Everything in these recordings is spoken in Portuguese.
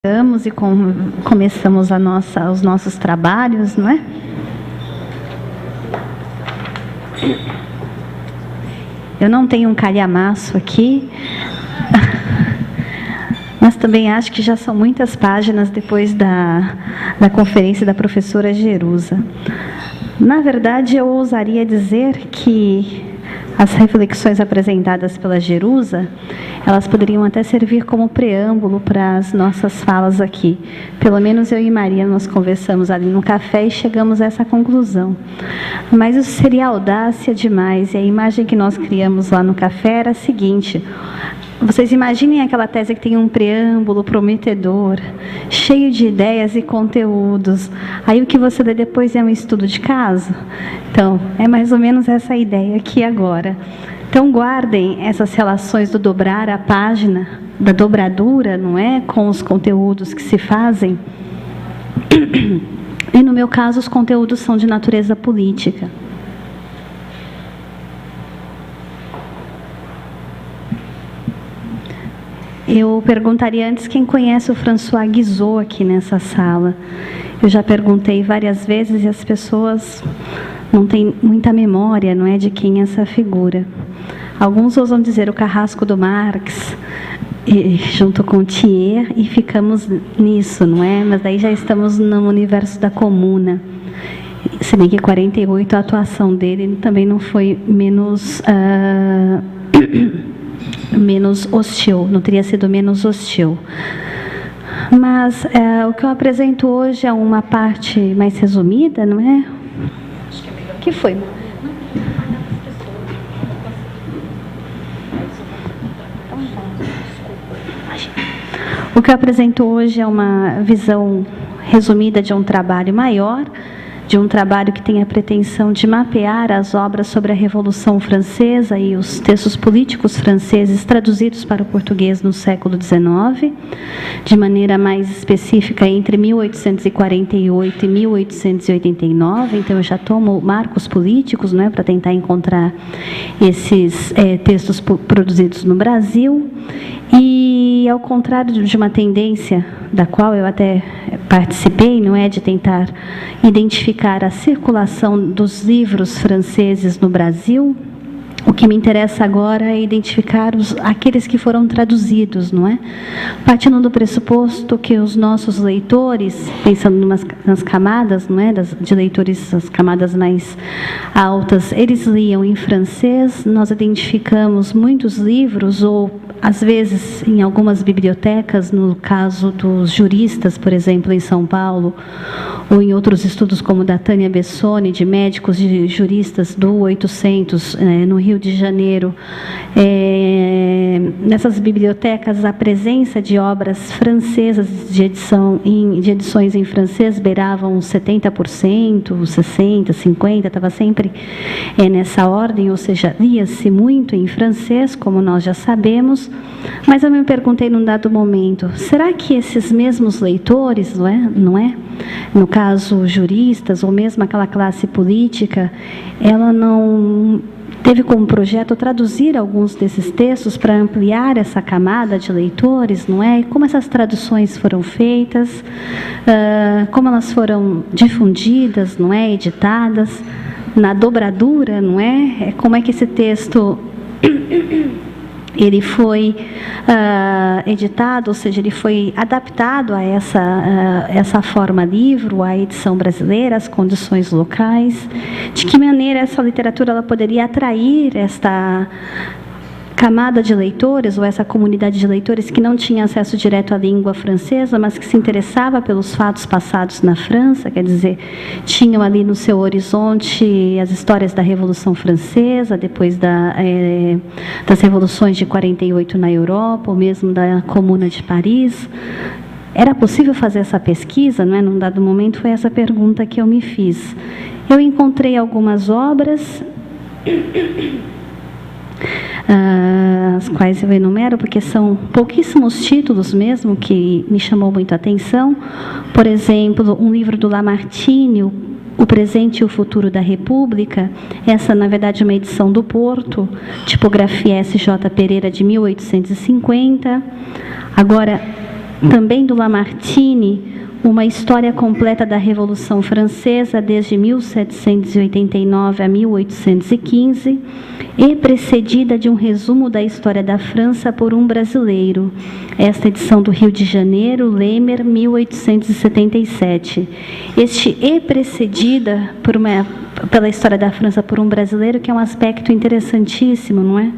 E começamos os nossos trabalhos, não é? Eu não tenho um calhamaço aqui, mas também acho que já são muitas páginas depois da conferência da professora Jerusa. Na verdade, eu ousaria dizer que as reflexões apresentadas pela Jerusa, elas poderiam até servir como preâmbulo para as nossas falas aqui. Pelo menos eu e Maria, nós conversamos ali no café e chegamos a essa conclusão. Mas isso seria audácia demais, e a imagem que nós criamos lá no café era a seguinte: vocês imaginem aquela tese que tem um preâmbulo prometedor, cheio de ideias e conteúdos. Aí o que você lê depois é um estudo de caso? Então, é mais ou menos essa ideia aqui agora. Então, guardem essas relações do dobrar a página, da dobradura, não é? Com os conteúdos que se fazem. E no meu caso, os conteúdos são de natureza política. Eu perguntaria antes quem conhece o François Guizot aqui nessa sala. Eu já perguntei várias vezes e as pessoas não têm muita memória, não é, de quem é essa figura. Alguns ousam dizer o carrasco do Marx, junto com Thiers, e ficamos nisso, não é? Mas daí já estamos no universo da comuna. Se bem que em 48 a atuação dele também não foi menos hostil, não teria sido menos hostil. Mas o que eu apresento hoje é uma parte mais resumida, não é? O que foi? O que eu apresento hoje é uma visão resumida de um trabalho maior, de um trabalho que tem a pretensão de mapear as obras sobre a Revolução Francesa e os textos políticos franceses traduzidos para o português no século XIX, de maneira mais específica entre 1848 e 1889. Então, eu já tomo marcos políticos, não é, para tentar encontrar esses textos produzidos no Brasil. E, ao contrário de uma tendência da qual eu até participei, não é, de tentar identificar a circulação dos livros franceses no Brasil, o que me interessa agora é identificar aqueles que foram traduzidos, não é? Partindo do pressuposto que os nossos leitores, pensando nas camadas, não é, de leitores, as camadas mais altas, eles liam em francês. Nós identificamos muitos livros, ou às vezes em algumas bibliotecas, no caso dos juristas, por exemplo, em São Paulo, ou em outros estudos como da Tânia Bessoni, de médicos e juristas do 800, no Rio de Janeiro. Nessas bibliotecas, a presença de obras francesas de edições em francês beiravam 70%, 60%, 50%, estava sempre nessa ordem, ou seja, lia-se muito em francês, como nós já sabemos. Mas eu me perguntei num dado momento, será que esses mesmos leitores, não é? No caso, juristas, ou mesmo aquela classe política, ela não teve como projeto traduzir alguns desses textos para ampliar essa camada de leitores, não é? E como essas traduções foram feitas, como elas foram difundidas, não é? Editadas, na dobradura, não é? Como é que esse texto ele foi editado, ou seja, ele foi adaptado a essa forma livro, à edição brasileira, às condições locais. De que maneira essa literatura ela poderia atrair esta camada de leitores, ou essa comunidade de leitores que não tinha acesso direto à língua francesa, mas que se interessava pelos fatos passados na França, quer dizer, tinham ali no seu horizonte as histórias da Revolução Francesa, depois das revoluções de 48 na Europa, ou mesmo da Comuna de Paris. Era possível fazer essa pesquisa, não é? Num dado momento foi essa pergunta que eu me fiz. Eu encontrei algumas obras, as quais eu enumero, porque são pouquíssimos títulos mesmo que me chamou muito a atenção. Por exemplo, um livro do Lamartine, O Presente e o Futuro da República. Essa, na verdade, é uma edição do Porto, tipografia S.J. Pereira, de 1850. Agora, também do Lamartine, uma história completa da Revolução Francesa desde 1789 a 1815, e precedida de um resumo da história da França por um brasileiro. Esta edição do Rio de Janeiro, Lemer, 1877. Este e precedida pela história da França por um brasileiro, que é um aspecto interessantíssimo, não é?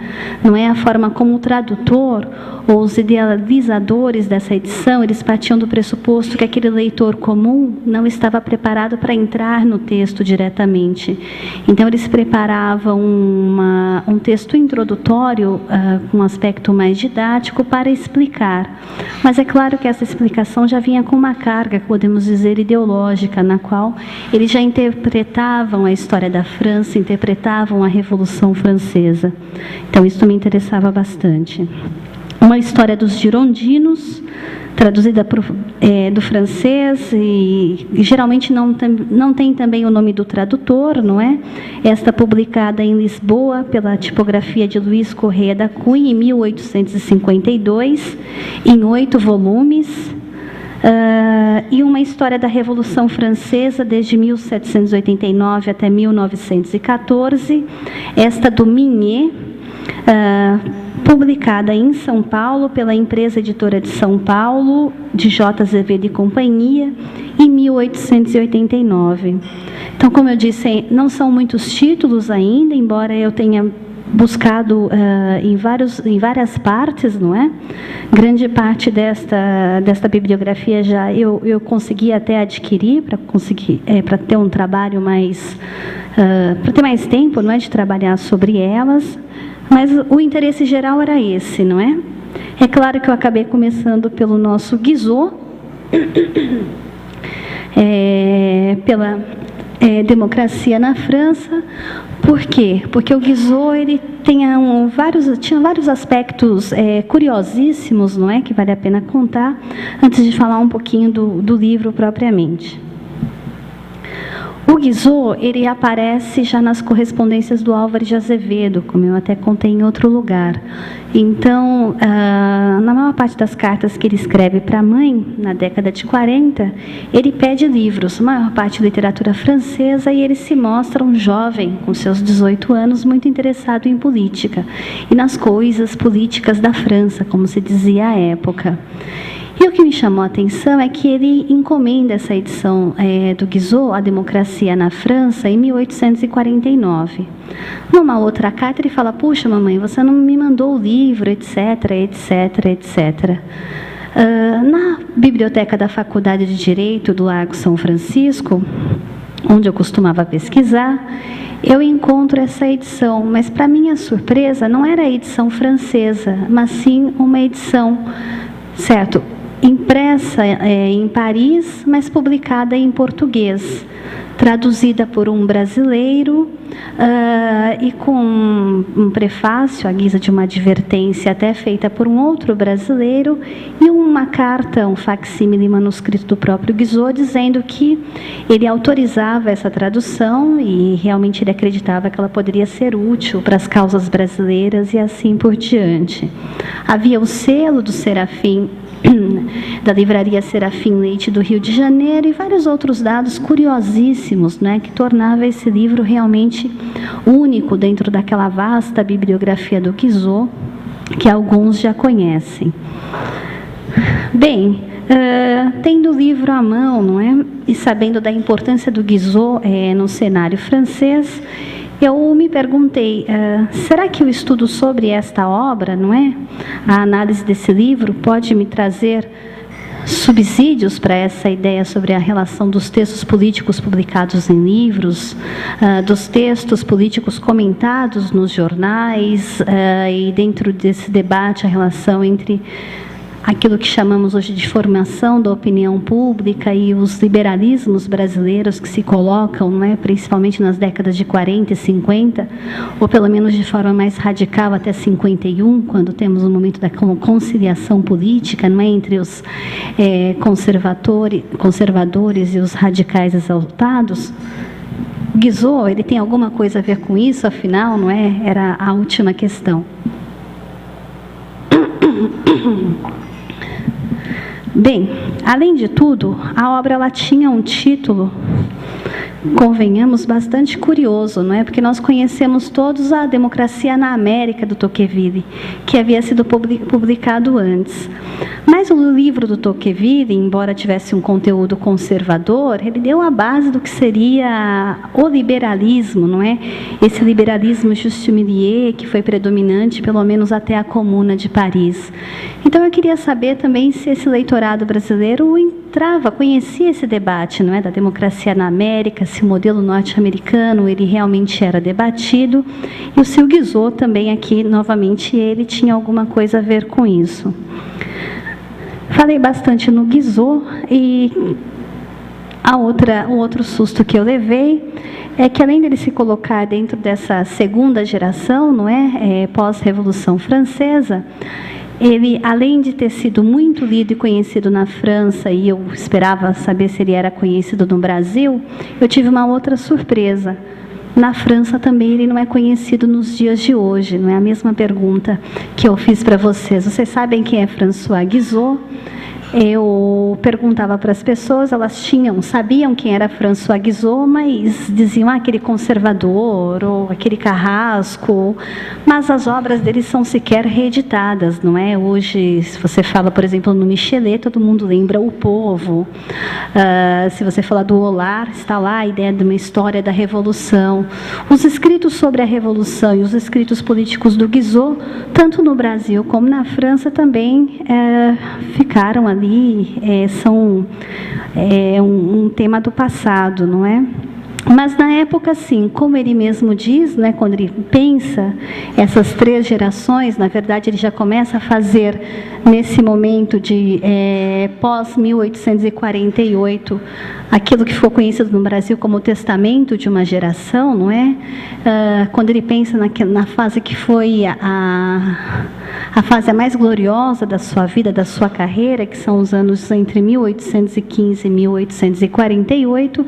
Não é a forma como o tradutor ou os idealizadores dessa edição, eles partiam do pressuposto que aquele leitor comum não estava preparado para entrar no texto diretamente. Então, eles preparavam um texto introdutório com um aspecto mais didático para explicar. Mas é claro que essa explicação já vinha com uma carga, podemos dizer, ideológica, na qual eles já interpretavam a história da França, interpretavam a Revolução Francesa. Então, isso me interessava bastante. Uma história dos girondinos, traduzida do francês, e geralmente não tem também o nome do tradutor, não é? Esta publicada em Lisboa pela tipografia de Luís Correia da Cunha, em 1852, em 8 volumes. E uma história da Revolução Francesa desde 1789 até 1914, esta do Mignet, publicada em São Paulo pela empresa editora de São Paulo, de J. Azevedo e Companhia, em 1889. Então, como eu disse, não são muitos títulos ainda, embora eu tenha buscado em várias partes, não é? Grande parte desta bibliografia já eu consegui até adquirir para ter um trabalho mais para ter mais tempo, não é, de trabalhar sobre elas. Mas o interesse geral era esse, não é? É claro que eu acabei começando pelo nosso Guizot, pela democracia na França. Por quê? Porque o Guizot ele tinha vários aspectos curiosíssimos, não é? Que vale a pena contar, antes de falar um pouquinho do livro propriamente. O Guizot, ele aparece já nas correspondências do Álvares de Azevedo, como eu até contei em outro lugar. Então, na maior parte das cartas que ele escreve para a mãe, na década de 40, ele pede livros, a maior parte de literatura francesa, e ele se mostra um jovem, com seus 18 anos, muito interessado em política, e nas coisas políticas da França, como se dizia à época. E o que me chamou a atenção é que ele encomenda essa edição do Guizot, A Democracia na França, em 1849. Numa outra carta, ele fala: puxa, mamãe, você não me mandou o livro, etc, etc, etc. Na biblioteca da Faculdade de Direito do Largo São Francisco, onde eu costumava pesquisar, eu encontro essa edição, mas, para minha surpresa, não era a edição francesa, mas sim uma edição, certo, impressa em Paris, mas publicada em português, traduzida por um brasileiro e com um prefácio, à guisa de uma advertência até feita por um outro brasileiro, e uma carta, um facsímile manuscrito do próprio Guizot, dizendo que ele autorizava essa tradução e realmente ele acreditava que ela poderia ser útil para as causas brasileiras e assim por diante. Havia o selo do Serafim, da livraria Serafim Leite do Rio de Janeiro, e vários outros dados curiosíssimos, né, que tornava esse livro realmente único dentro daquela vasta bibliografia do Guizot, que alguns já conhecem. Bem, tendo o livro à mão, não é, e sabendo da importância do Guizot no cenário francês, eu me perguntei, será que o estudo sobre esta obra, não é? A análise desse livro pode me trazer subsídios para essa ideia sobre a relação dos textos políticos publicados em livros, dos textos políticos comentados nos jornais, e dentro desse debate a relação entre aquilo que chamamos hoje de formação da opinião pública e os liberalismos brasileiros que se colocam, né, principalmente nas décadas de 40 e 50, ou pelo menos de forma mais radical até 51, quando temos o momento da conciliação política, não é, entre os conservadores e os radicais exaltados. Guizot, ele tem alguma coisa a ver com isso, afinal, não é? Era a última questão. Bem, além de tudo, a obra ela tinha um título, convenhamos, bastante curioso, não é? Porque nós conhecemos todos a Democracia na América, do Tocqueville, que havia sido publicado antes. Mas o livro do Tocqueville, embora tivesse um conteúdo conservador, ele deu a base do que seria o liberalismo, não é? Esse liberalismo juste-milieu que foi predominante, pelo menos até a Comuna de Paris. Então, eu queria saber também se esse leitorado brasileiro conhecia esse debate, não é, da democracia na América, se o modelo norte-americano ele realmente era debatido, e o Sr. Guizot também aqui, novamente, ele tinha alguma coisa a ver com isso. Falei bastante no Guizot, e o outro susto que eu levei é que, além dele se colocar dentro dessa segunda geração, não é, pós-Revolução Francesa, ele, além de ter sido muito lido e conhecido na França, e eu esperava saber se ele era conhecido no Brasil, eu tive uma outra surpresa. Na França também ele não é conhecido nos dias de hoje, não é a mesma pergunta que eu fiz para vocês. Vocês sabem quem é François Guizot? Eu perguntava para as pessoas, elas sabiam quem era François Guizot, mas diziam aquele conservador ou aquele carrasco, mas as obras dele são sequer reeditadas, não é? Hoje, se você fala, por exemplo, no Michelet, todo mundo lembra O Povo. Se você falar do Olar, está lá a ideia de uma história da Revolução. Os escritos sobre a Revolução e os escritos políticos do Guizot, tanto no Brasil como na França, também ficaram ali. São um tema do passado, não é? Mas na época, sim, como ele mesmo diz, né, quando ele pensa essas três gerações, na verdade ele já começa a fazer nesse momento de pós-1848 aquilo que ficou conhecido no Brasil como o testamento de uma geração, não é? Quando ele pensa na fase que foi a fase mais gloriosa da sua vida, da sua carreira, que são os anos entre 1815 e 1848,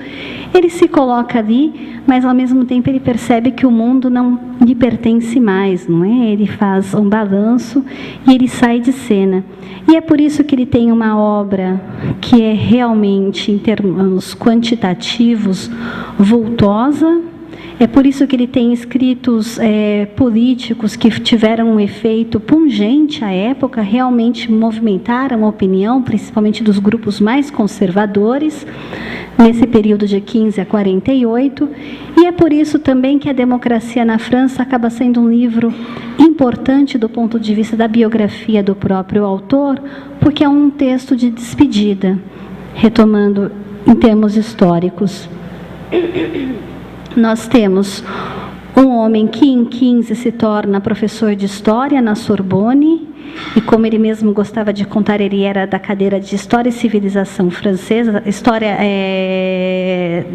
ele se coloca ali, mas ao mesmo tempo ele percebe que o mundo não lhe pertence mais, não é? Ele faz um balanço e ele sai de cena. E é por isso que ele tem uma obra que é realmente, em termos quantitativos, vultosa. É por isso que ele tem escritos políticos que tiveram um efeito pungente à época, realmente movimentaram a opinião, principalmente dos grupos mais conservadores, nesse período de 15 a 48. E é por isso também que A Democracia na França acaba sendo um livro importante do ponto de vista da biografia do próprio autor, porque é um texto de despedida, retomando em termos históricos. Nós temos um homem que em 15 se torna professor de História na Sorbonne, e como ele mesmo gostava de contar, ele era da cadeira de História e Civilização Francesa, História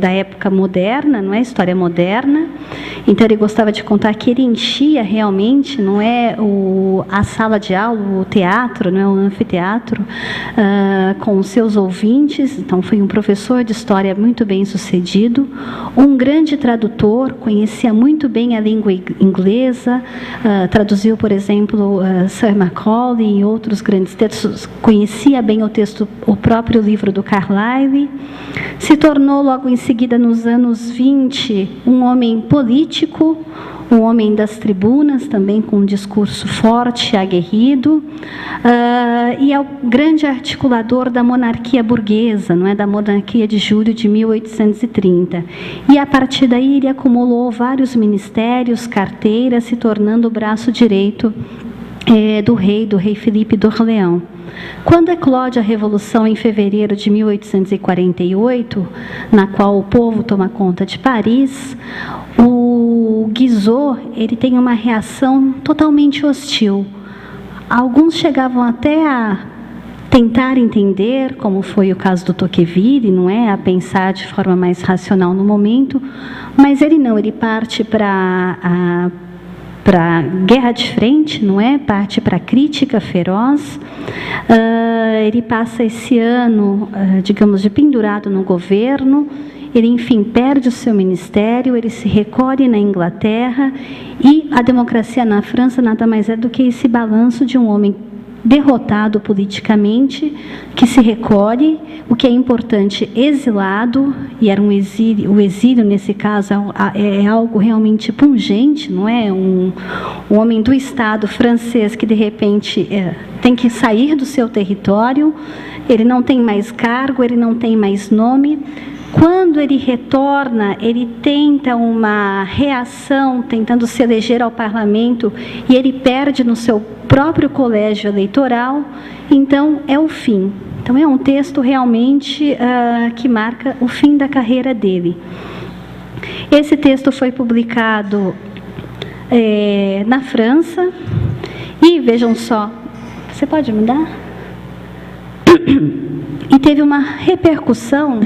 da época moderna, não é? História moderna. Então ele gostava de contar que ele enchia realmente, não é, a sala de aula, o teatro, não é, o anfiteatro, com os seus ouvintes. Então foi um professor de História muito bem sucedido, um grande tradutor, conhecia muito bem a língua inglesa, traduziu, por exemplo, Sir Macaulay e outros grandes textos, conhecia bem o próprio livro do Carlyle, se tornou logo em seguida, nos anos 20, um homem político, um homem das tribunas, também com um discurso forte, aguerrido, e é o grande articulador da monarquia burguesa, não é, da monarquia de julho de 1830. E a partir daí ele acumulou vários ministérios, carteiras, se tornando o braço direito do rei Filipe d'Orléans. Quando eclode a Revolução em fevereiro de 1848, na qual o povo toma conta de Paris, o Guizot ele tem uma reação totalmente hostil. Alguns chegavam até a tentar entender, como foi o caso do Tocqueville, não é, a pensar de forma mais racional no momento, mas ele não, ele parte para guerra de frente, não é? Parte para crítica feroz. Ele passa esse ano, digamos, de pendurado no governo. Ele, enfim, perde o seu ministério, ele se recolhe na Inglaterra, e A Democracia na França nada mais é do que esse balanço de um homem derrotado politicamente, que se recolhe, o que é importante, exilado, e era um exílio, o exílio nesse caso é algo realmente pungente, não é? Um homem do Estado francês que de repente tem que sair do seu território, ele não tem mais cargo, ele não tem mais nome. Quando ele retorna, ele tenta uma reação, tentando se eleger ao parlamento, e ele perde no seu próprio colégio eleitoral, então é o fim. Então é um texto realmente que marca o fim da carreira dele. Esse texto foi publicado na França, e vejam só, você pode mudar? E teve uma repercussão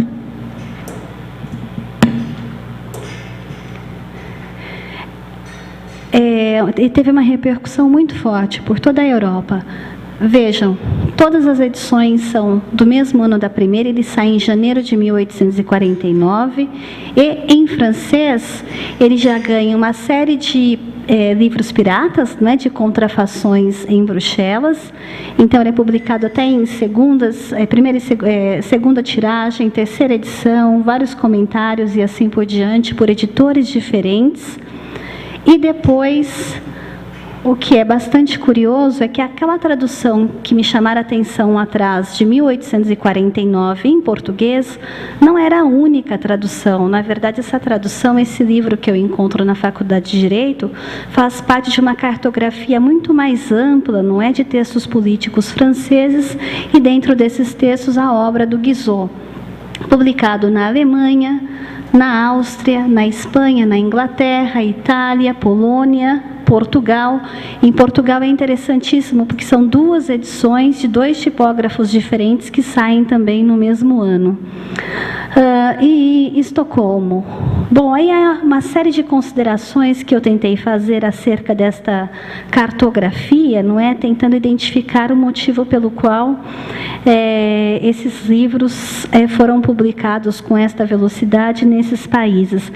e teve uma repercussão muito forte por toda a Europa. Vejam, todas as edições são do mesmo ano da primeira, ele sai em janeiro de 1849, e em francês ele já ganha uma série de livros piratas, né, de contrafações em Bruxelas. Então ele é publicado até em primeira e segunda tiragem, terceira edição, vários comentários e assim por diante, por editores diferentes. E depois, o que é bastante curioso é que aquela tradução que me chamaram a atenção atrás, de 1849, em português, não era a única tradução. Na verdade, essa tradução, esse livro que eu encontro na Faculdade de Direito, faz parte de uma cartografia muito mais ampla, não é, de textos políticos franceses, e dentro desses textos a obra do Guizot, publicado na Alemanha, na Áustria, na Espanha, na Inglaterra, Itália, Polônia, Portugal. Em Portugal é interessantíssimo, porque são duas edições de dois tipógrafos diferentes que saem também no mesmo ano. E Estocolmo. Bom, aí há uma série de considerações que eu tentei fazer acerca desta cartografia, não é? Tentando identificar o motivo pelo qual esses livros foram publicados com esta velocidade nesses países.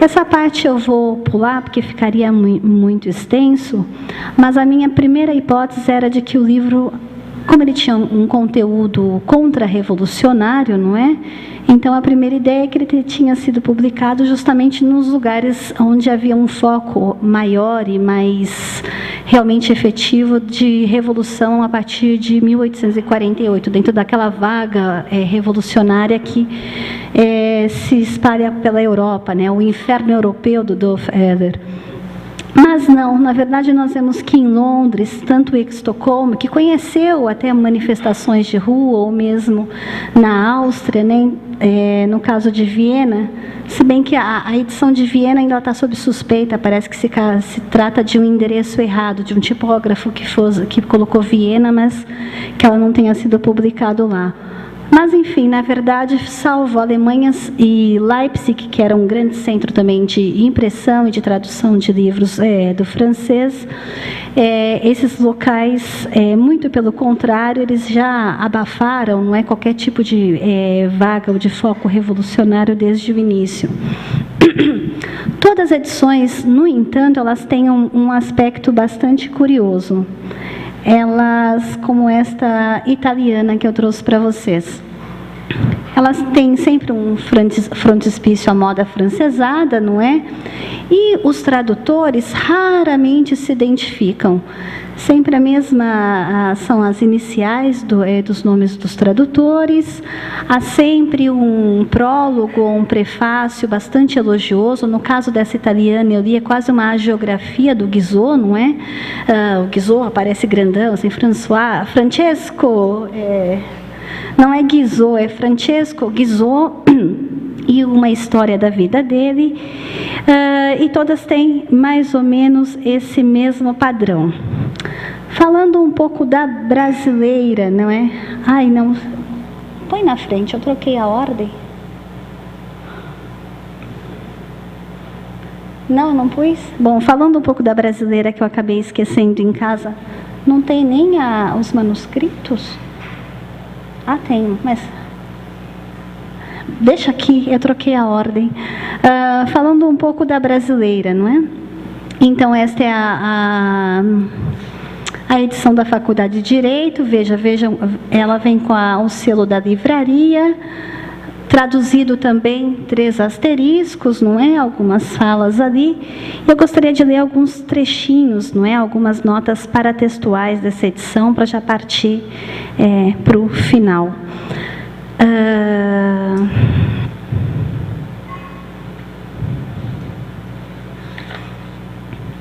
Essa parte eu vou pular, porque ficaria muito extenso, mas a minha primeira hipótese era de que o livro, como ele tinha um conteúdo contra-revolucionário, não é? Então, a primeira ideia é que ele tinha sido publicado justamente nos lugares onde havia um foco maior e mais realmente efetivo de revolução a partir de 1848, dentro daquela vaga revolucionária que se espalha pela Europa, né? O inferno europeu do Dolf Ehler. Mas não, na verdade nós vemos que em Londres, tanto em Estocolmo, que conheceu até manifestações de rua, ou mesmo na Áustria, né? No caso de Viena, se bem que a edição de Viena ainda está sob suspeita, parece que se trata de um endereço errado, de um tipógrafo que colocou Viena, mas que ela não tenha sido publicado lá. Mas, enfim, na verdade, salvo Alemanha e Leipzig, que era um grande centro também de impressão e de tradução de livros do francês, esses locais, muito pelo contrário, eles já abafaram, não é, qualquer tipo de vaga ou de foco revolucionário desde o início. Todas as edições, no entanto, elas têm um aspecto bastante curioso. Elas, como esta italiana que eu trouxe para vocês, elas têm sempre um frontispício à moda afrancesada, não é? E os tradutores raramente se identificam. Sempre a mesma são as iniciais dos nomes dos tradutores. Há sempre um prólogo ou um prefácio bastante elogioso. No caso dessa italiana, eu li, é quase uma hagiografia do Guizot, não é? O Guizot aparece grandão, assim, Francesco... não é Guizot, é Francesco Guizot, e uma história da vida dele, e todas têm mais ou menos esse mesmo padrão. Falando um pouco da brasileira, não é? Ai, não, põe na frente, eu troquei a ordem. Não pus? Bom, falando um pouco da brasileira, que eu acabei esquecendo em casa, não tem nem os manuscritos? Ah, tem, mas... Deixa aqui, eu troquei a ordem. Falando um pouco da brasileira, não é? Então, esta é A edição da Faculdade de Direito, vejam, ela vem com o selo da livraria, traduzido também 3 asteriscos, não é? Algumas falas ali. Eu gostaria de ler alguns trechinhos, não é? Algumas notas paratextuais dessa edição, para já partir para o final.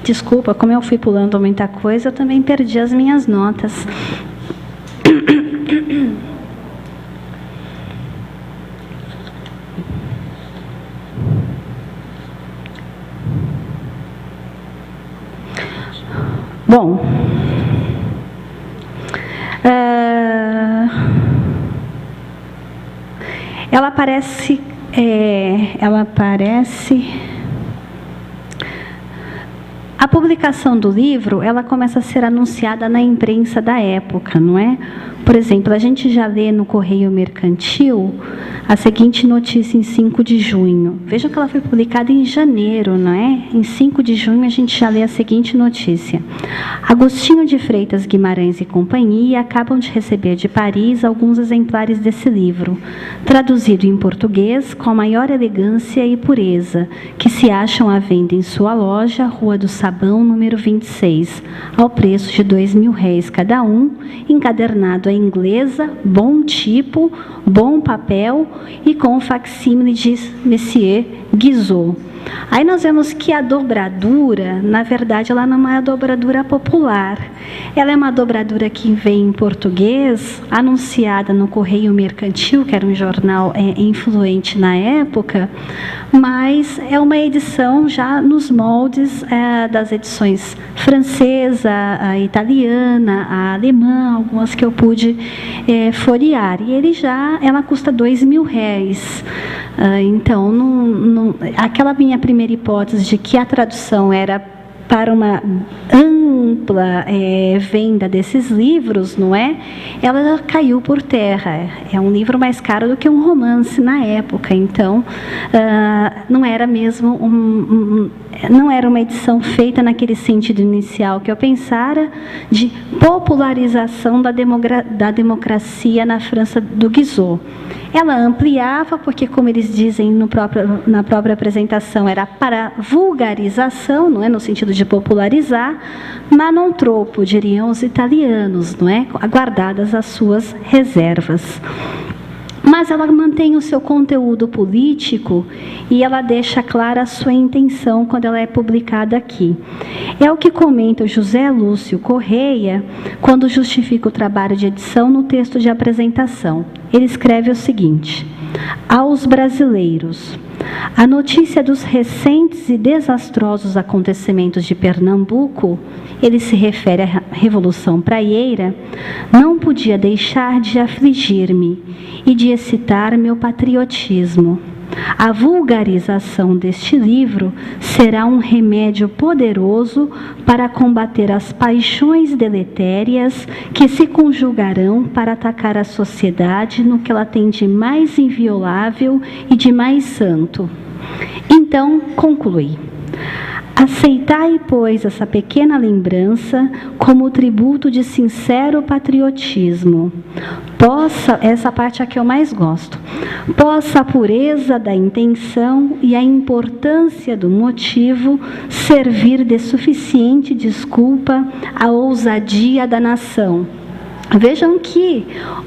Desculpa, como eu fui pulando muita coisa, eu também perdi as minhas notas. Bom, ela aparece. A publicação do livro, ela começa a ser anunciada na imprensa da época, não é? Por exemplo, a gente já lê no Correio Mercantil a seguinte notícia em 5 de junho. Vejam que ela foi publicada em janeiro, não é? Em 5 de junho a gente já lê a seguinte notícia. Agostinho de Freitas Guimarães e companhia acabam de receber de Paris alguns exemplares desse livro, traduzido em português com a maior elegância e pureza, que se acham à venda em sua loja, Rua do Sabão, número 26, ao preço de R$2.000 cada um, encadernado em inglesa, bom tipo, bom papel e com o facsímile de Messier Guizot. Aí nós vemos que a dobradura, na verdade, ela não é a dobradura popular. Ela é uma dobradura que vem em português, anunciada no Correio Mercantil, que era um jornal influente na época, mas é uma edição já nos moldes das edições francesa, a italiana, a alemã, algumas que eu pude folhear. E ela custa R$2.000. Então, aquela minha primeira hipótese de que a tradução era para uma ampla venda desses livros, não é? Ela caiu por terra. É um livro mais caro do que um romance na época. Então, não era mesmo não era uma edição feita naquele sentido inicial que eu pensara de popularização da democracia na França do Guizot. Ela ampliava, porque, como eles dizem na própria apresentação, era para vulgarização, não é, no sentido de popularizar, ma non troppo, diriam os italianos, não é, guardadas as suas reservas. Mas ela mantém o seu conteúdo político e ela deixa clara a sua intenção quando ela é publicada aqui. É o que comenta o José Lúcio Correia quando justifica o trabalho de edição no texto de apresentação. Ele escreve o seguinte: aos brasileiros, a notícia dos recentes e desastrosos acontecimentos de Pernambuco, ele se refere à Revolução Praieira, não podia deixar de afligir-me e de excitar meu patriotismo. A vulgarização deste livro será um remédio poderoso para combater as paixões deletérias que se conjugarão para atacar a sociedade no que ela tem de mais inviolável e de mais santo. Então, conclui: aceitai, pois, essa pequena lembrança como tributo de sincero patriotismo. Essa parte é a que eu mais gosto. Possa a pureza da intenção e a importância do motivo servir de suficiente desculpa à ousadia da nação. Vejam que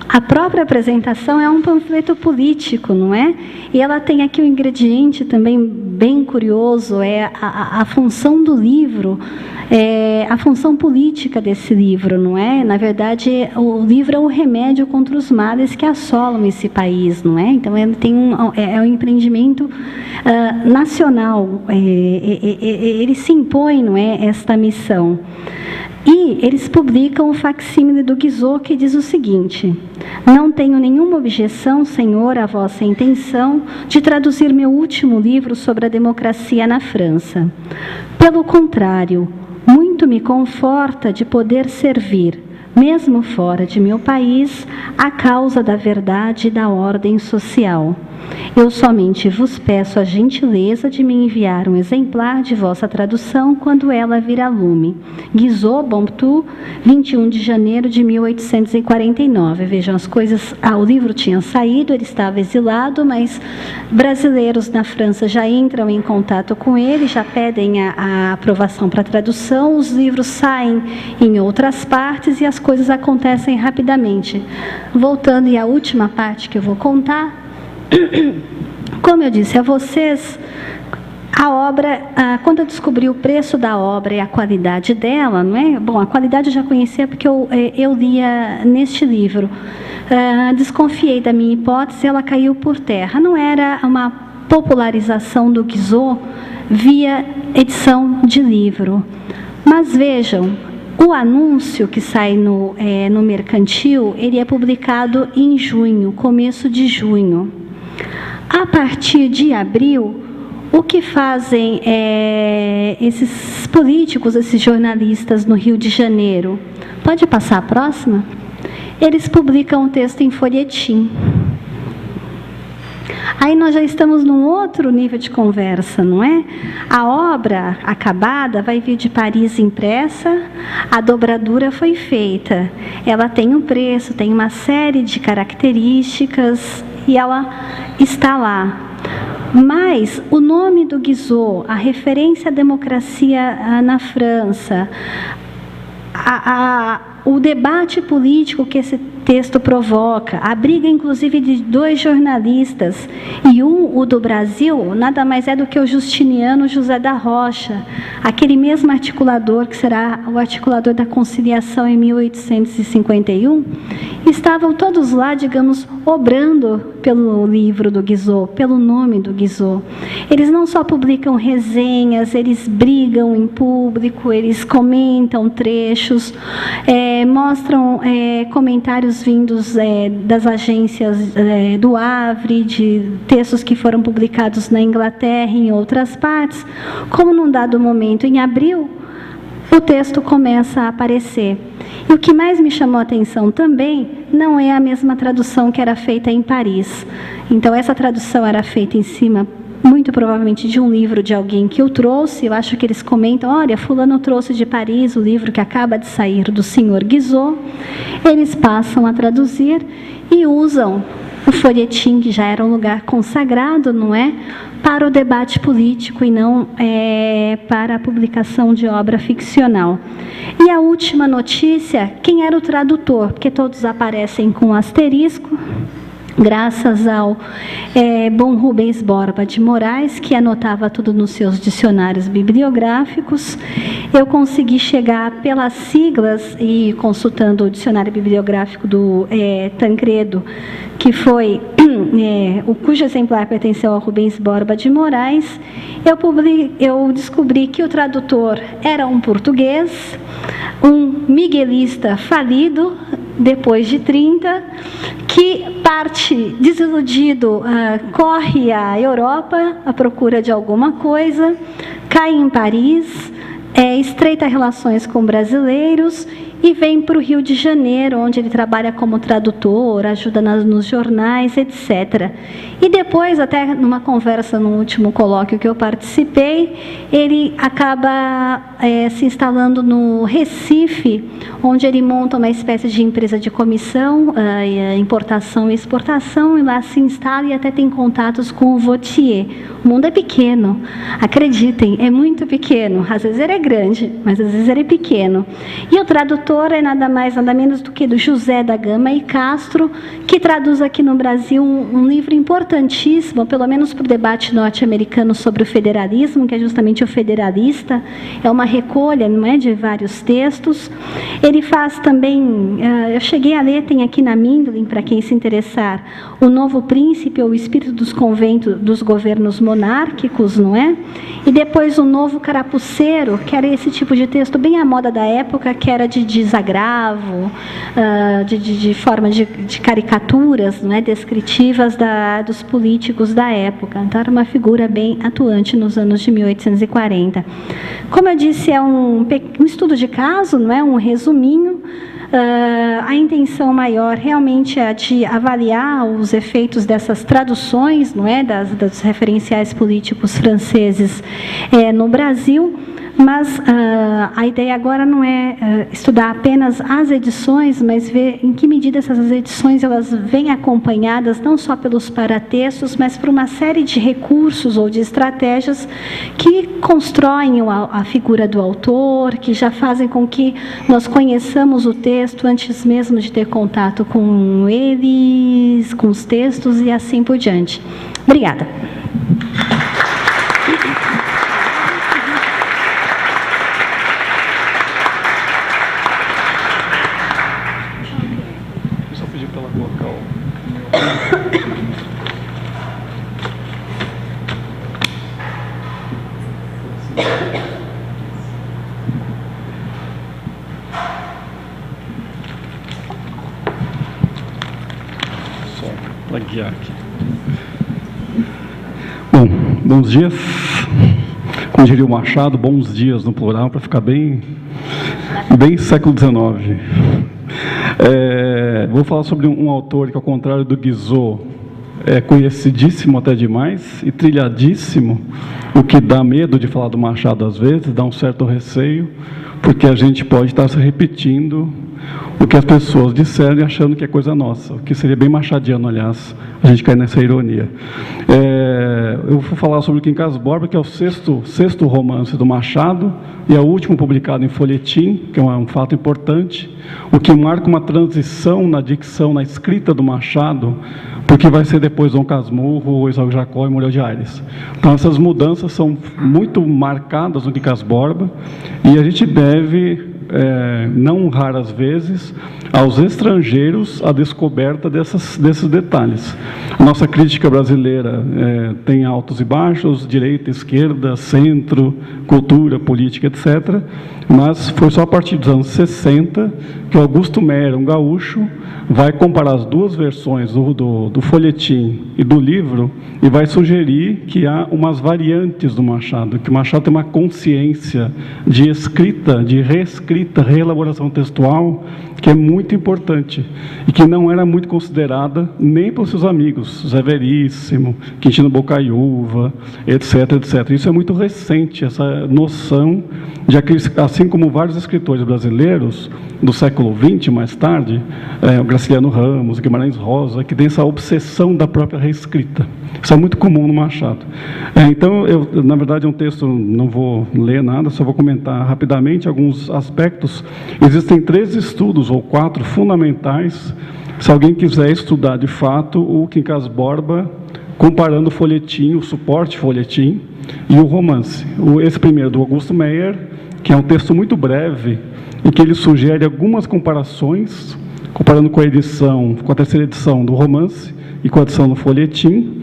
a própria apresentação é um panfleto político, não é? E ela tem aqui um ingrediente também bem curioso, é a função do livro, a função política desse livro, não é? Na verdade, o livro é um remédio contra os males que assolam esse país, não é? Então, ele tem um empreendimento nacional, ele se impõe, não é, esta missão. E eles publicam o facsímile do Guizot, que diz o seguinte: não tenho nenhuma objeção, senhor, à vossa intenção de traduzir meu último livro sobre a democracia na França. Pelo contrário, muito me conforta de poder servir, mesmo fora de meu país, a causa da verdade e da ordem social. Eu somente vos peço a gentileza de me enviar um exemplar de vossa tradução quando ela vir a lume. Guizot, Bonptou, 21 de janeiro de 1849. Vejam, as coisas... o livro tinha saído, ele estava exilado, mas brasileiros na França já entram em contato com ele, já pedem a aprovação para a tradução, os livros saem em outras partes e as coisas acontecem rapidamente. Voltando à última parte que eu vou contar, como eu disse a vocês, a obra, quando eu descobri o preço da obra e a qualidade dela, não é? Bom, a qualidade eu já conhecia porque eu lia neste livro. Desconfiei da minha hipótese, ela caiu por terra. Não era uma popularização do Guizot via edição de livro. Mas vejam, o anúncio que sai no Mercantil, ele é publicado em junho, começo de junho. A partir de abril, o que fazem esses políticos, esses jornalistas no Rio de Janeiro? Pode passar a próxima? Eles publicam o texto em folhetim. Aí nós já estamos num outro nível de conversa, não é? A obra acabada vai vir de Paris impressa, a dobradura foi feita. Ela tem um preço, tem uma série de características e ela está lá. Mas o nome do Guizot, a referência à democracia na França, o debate político que esse texto provoca, a briga inclusive de dois jornalistas, e o do Brasil, nada mais é do que o Justiniano José da Rocha, aquele mesmo articulador que será o articulador da conciliação em 1851, estavam todos lá, digamos, obrando pelo livro do Guizot, pelo nome do Guizot. Eles não só publicam resenhas, eles brigam em público, eles comentam trechos, mostram comentários vindos das agências do Havre, de textos que foram publicados na Inglaterra e em outras partes. Como num dado momento, em abril, o texto começa a aparecer. E o que mais me chamou a atenção também não é a mesma tradução que era feita em Paris. Então, essa tradução era feita em cima, muito provavelmente, de um livro de alguém que eu trouxe. Eu acho que eles comentam, olha, fulano trouxe de Paris o livro que acaba de sair do senhor Guizot. Eles passam a traduzir e usam o folhetim, que já era um lugar consagrado, não é? Para o debate político e não para a publicação de obra ficcional. E a última notícia, quem era o tradutor? Porque todos aparecem com asterisco. Graças ao bom Rubens Borba de Moraes, que anotava tudo nos seus dicionários bibliográficos, eu consegui chegar pelas siglas e consultando o dicionário bibliográfico do Tancredo, que foi cujo exemplar pertenceu ao Rubens Borba de Moraes. Eu descobri que o tradutor era um português, um miguelista falido, depois de 30, que parte desiludido, corre à Europa à procura de alguma coisa, cai em Paris, estreita relações com brasileiros e vem para o Rio de Janeiro, onde ele trabalha como tradutor, ajuda nos jornais, etc. E depois, até numa conversa no último colóquio que eu participei, ele acaba se instalando no Recife, onde ele monta uma espécie de empresa de comissão, importação e exportação, e lá se instala e até tem contatos com o Vautier. O mundo é pequeno, acreditem, é muito pequeno. Às vezes ele é grande, mas às vezes ele é pequeno. E o tradutor é nada mais, nada menos do que do José da Gama e Castro, que traduz aqui no Brasil um livro importantíssimo, pelo menos para o debate norte-americano sobre o federalismo, que é justamente o Federalista. É uma recolha, não é, de vários textos. Ele faz também, eu cheguei a ler, tem aqui na Mindlin, para quem se interessar, O Novo Príncipe, ou o Espírito dos Conventos dos Governos Monárquicos, não é? E depois O Novo Carapuceiro, que era esse tipo de texto bem à moda da época, que era de desagravo, de forma de caricaturas, não é, descritivas dos políticos da época. Então, era uma figura bem atuante nos anos de 1840. Como eu disse, é um estudo de caso, não é, um resuminho. A intenção maior realmente é de avaliar os efeitos dessas traduções, não é, dos referenciais políticos franceses no Brasil, mas a ideia agora não é estudar apenas as edições, mas ver em que medida essas edições elas vêm acompanhadas não só pelos paratextos, mas por uma série de recursos ou de estratégias que constroem a figura do autor, que já fazem com que nós conheçamos o texto antes mesmo de ter contato com eles, com os textos e assim por diante. Obrigada. Bom, bons dias. Como diria o Machado, bons dias no plural, para ficar bem século XIX. Vou falar sobre um autor que, ao contrário do Guizot, é conhecidíssimo até demais e trilhadíssimo, o que dá medo de falar do Machado às vezes, dá um certo receio, porque a gente pode estar se repetindo o que as pessoas disseram e achando que é coisa nossa, o que seria bem machadiano, aliás, a gente cai nessa ironia. Eu vou falar sobre o Quincas Borba, que é o sexto romance do Machado, e é o último publicado em folhetim, que é um fato importante, o que marca uma transição na dicção, na escrita do Machado, porque vai ser depois Dom Casmurro, Isaú Jacó e Muriel de Aires. Então, essas mudanças são muito marcadas no Quincas Borba, e a gente deve não raras vezes aos estrangeiros a descoberta desses detalhes. A nossa crítica brasileira tem altos e baixos, direita, esquerda, centro, cultura, política, etc. Mas foi só a partir dos anos 60 que Augusto Meyer, um gaúcho, vai comparar as duas versões do folhetim e do livro e vai sugerir que há umas variantes do Machado, que o Machado tem uma consciência de escrita, de reescrita, reelaboração textual, que é muito importante e que não era muito considerada nem pelos seus amigos, Zé Veríssimo, Quintino Bocaiúva, etc, etc. Isso é muito recente, essa noção de que, assim como vários escritores brasileiros do século XX, mais tarde, o Graciliano Ramos, Guimarães Rosa, que tem essa obsessão da própria reescrita. Isso é muito comum no Machado. Então, na verdade, é um texto, não vou ler nada, só vou comentar rapidamente alguns aspectos. Existem 3 estudos, ou 4, fundamentais, se alguém quiser estudar de fato o Quincas Borba, comparando o folhetim, o suporte folhetim, e o romance. Esse primeiro, do Augusto Meyer, que é um texto muito breve, em que ele sugere algumas comparações, comparando com a terceira edição do romance e com a edição do folhetim.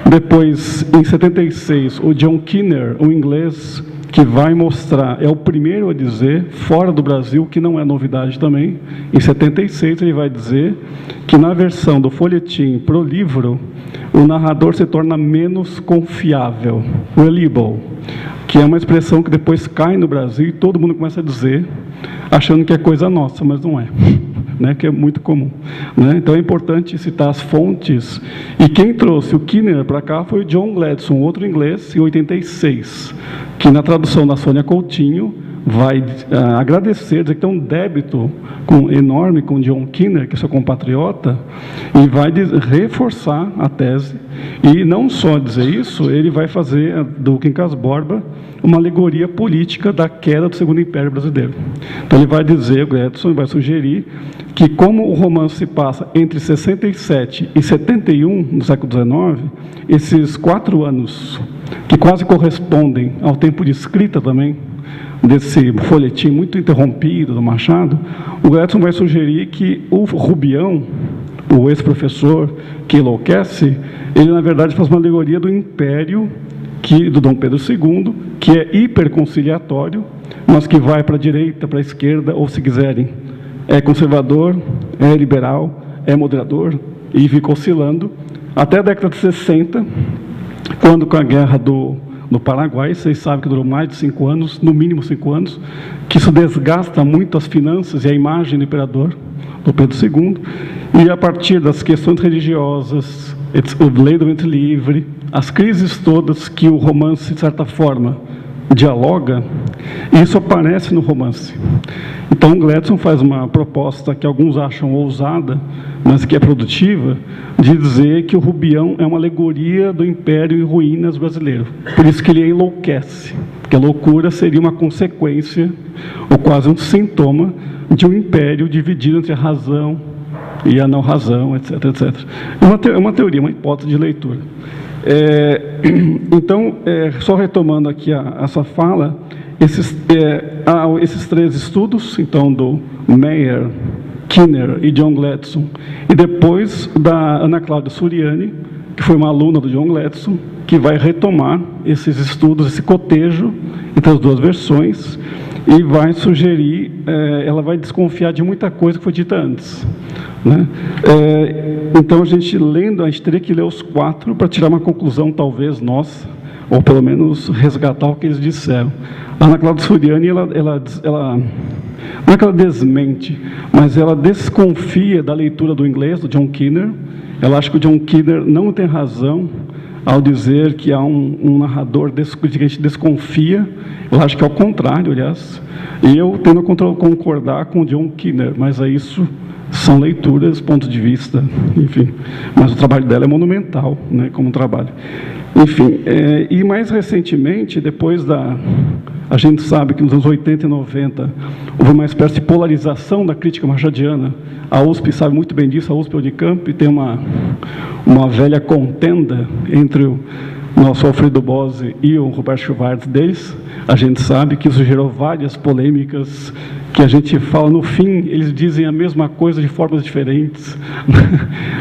Depois, em 76, o John Kinner, um inglês, que vai mostrar, é o primeiro a dizer, fora do Brasil, que não é novidade também, em 76 ele vai dizer que na versão do folhetim para o livro, o narrador se torna menos confiável, reliable, que é uma expressão que depois cai no Brasil e todo mundo começa a dizer, achando que é coisa nossa, mas não é, né, que é muito comum. Né? Então é importante citar as fontes, e quem trouxe o Kinner para cá foi o John Gladson, outro inglês, em 86, que na tradução da Sônia Coutinho vai agradecer, dizer que tem um débito enorme com John Kinner, que é seu compatriota, e vai reforçar a tese, e não só dizer isso, ele vai fazer do Quincas Borba uma alegoria política da queda do Segundo Império Brasileiro. Então ele vai dizer, o Gladson vai sugerir, que como o romance se passa entre 67 e 71, no século XIX, esses 4 anos, que quase correspondem ao tempo de escrita também, desse folhetim muito interrompido do Machado, o Gladson vai sugerir que o Rubião, o ex-professor que enlouquece, ele na verdade faz uma alegoria do Império do Dom Pedro II, que é hiperconciliatório, mas que vai para a direita, para a esquerda, ou se quiserem, é conservador, é liberal, é moderador, e fica oscilando, até a década de 60, quando com a guerra do no Paraguai, vocês sabem que durou mais de 5 anos, no mínimo 5 anos, que isso desgasta muito as finanças e a imagem do imperador, do Pedro II, e a partir das questões religiosas, a lei do ventre livre, as crises todas que o romance, de certa forma, dialoga, isso aparece no romance. Então, o Gladstone faz uma proposta que alguns acham ousada, mas que é produtiva, de dizer que o Rubião é uma alegoria do império em ruínas brasileiro. Por isso que ele enlouquece, porque a loucura seria uma consequência, ou quase um sintoma, de um império dividido entre a razão e a não razão, etc, etc. É uma teoria, uma hipótese de leitura. Então, só retomando aqui essa fala, esses 3 estudos, então, do Meyer, Kinner e John Gladstone, e depois da Ana Cláudia Suriani, que foi uma aluna do John Gladstone, que vai retomar esses estudos, esse cotejo entre as 2 versões, e vai sugerir, ela vai desconfiar de muita coisa que foi dita antes, né? Então, a gente teria que ler os 4 para tirar uma conclusão, talvez, nossa, ou pelo menos resgatar o que eles disseram. A Ana Cláudia Suriani, ela não é que ela desmente, mas ela desconfia da leitura do inglês, do John Kinner. Ela acha que o John Kinner não tem razão ao dizer que há um narrador que a gente desconfia. Eu acho que é o contrário, aliás. E eu tendo a concordar com o John Kinner, mas isso são leituras, pontos de vista, enfim. Mas o trabalho dela é monumental, né, como trabalho. Enfim, e mais recentemente, depois a gente sabe que nos anos 80 e 90 houve uma espécie de polarização da crítica machadiana. A USP sabe muito bem disso, a USP e Unicamp tem uma velha contenda entre o nosso Alfredo Bose e o Roberto Schwartz deles. A gente sabe que isso gerou várias polêmicas, que a gente fala, no fim, eles dizem a mesma coisa de formas diferentes.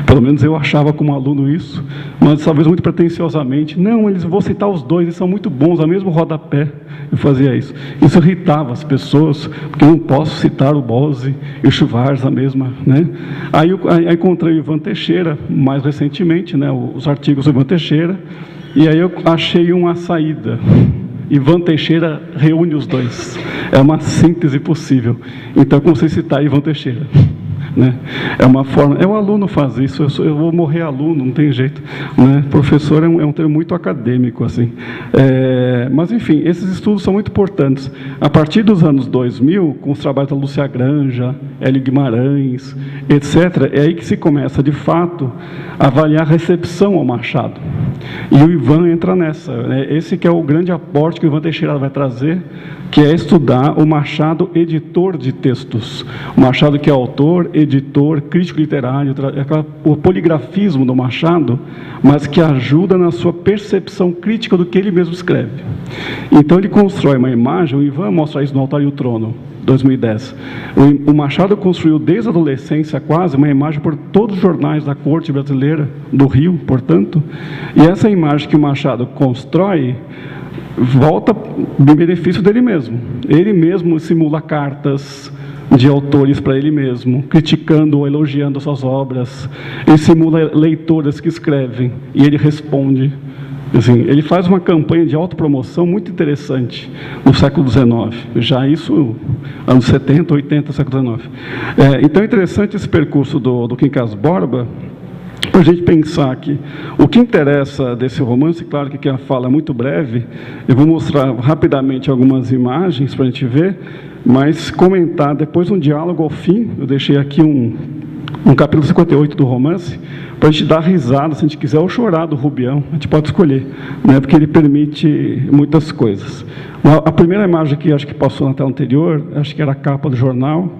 Pelo menos eu achava como aluno isso, mas talvez muito pretensiosamente. Não, vou citar os 2, eles são muito bons, a mesmo rodapé. Eu fazia isso. Isso irritava as pessoas, porque eu não posso citar o Bose e o Schwartz a mesma, né? Aí encontrei o Ivan Teixeira, mais recentemente, né, os artigos do Ivan Teixeira, e aí eu achei uma saída. Ivan Teixeira reúne os 2. É uma síntese possível. Então, como você citar Ivan Teixeira, né? É uma forma. O aluno faz isso. Eu vou morrer aluno, não tem jeito, né? Professor é um termo muito acadêmico, assim. Mas, enfim, esses estudos são muito importantes. A partir dos anos 2000, com os trabalhos da Lúcia Granja, Hélio Guimarães, etc., é aí que se começa, de fato, a avaliar a recepção ao Machado. E o Ivan entra nessa, né? Esse que é o grande aporte que o Ivan Teixeira vai trazer, que é estudar o Machado editor de textos. O Machado que é autor, editor, crítico literário, o poligrafismo do Machado, mas que ajuda na sua percepção crítica do que ele mesmo escreve. Então ele constrói uma imagem, o Ivan mostra isso no Altar e o Trono, 2010. O Machado construiu desde a adolescência quase uma imagem por todos os jornais da corte brasileira, do Rio, portanto, e essa imagem que o Machado constrói volta em benefício dele mesmo. Ele mesmo simula cartas de autores para ele mesmo, criticando ou elogiando suas obras. Ele simula leitoras que escrevem e ele responde. Assim, ele faz uma campanha de autopromoção muito interessante no século XIX, já isso, anos 70, 80, século XIX. Então é interessante esse percurso do Quincas Borba, para a gente pensar que o que interessa desse romance, claro que aqui a fala é muito breve, eu vou mostrar rapidamente algumas imagens para a gente ver, mas comentar depois um diálogo ao fim. Eu deixei aqui um capítulo 58 do romance, para a gente dar risada, se a gente quiser, ou chorar do Rubião, a gente pode escolher, né, porque ele permite muitas coisas. A primeira imagem que acho que passou na tela anterior, acho que era a capa do jornal,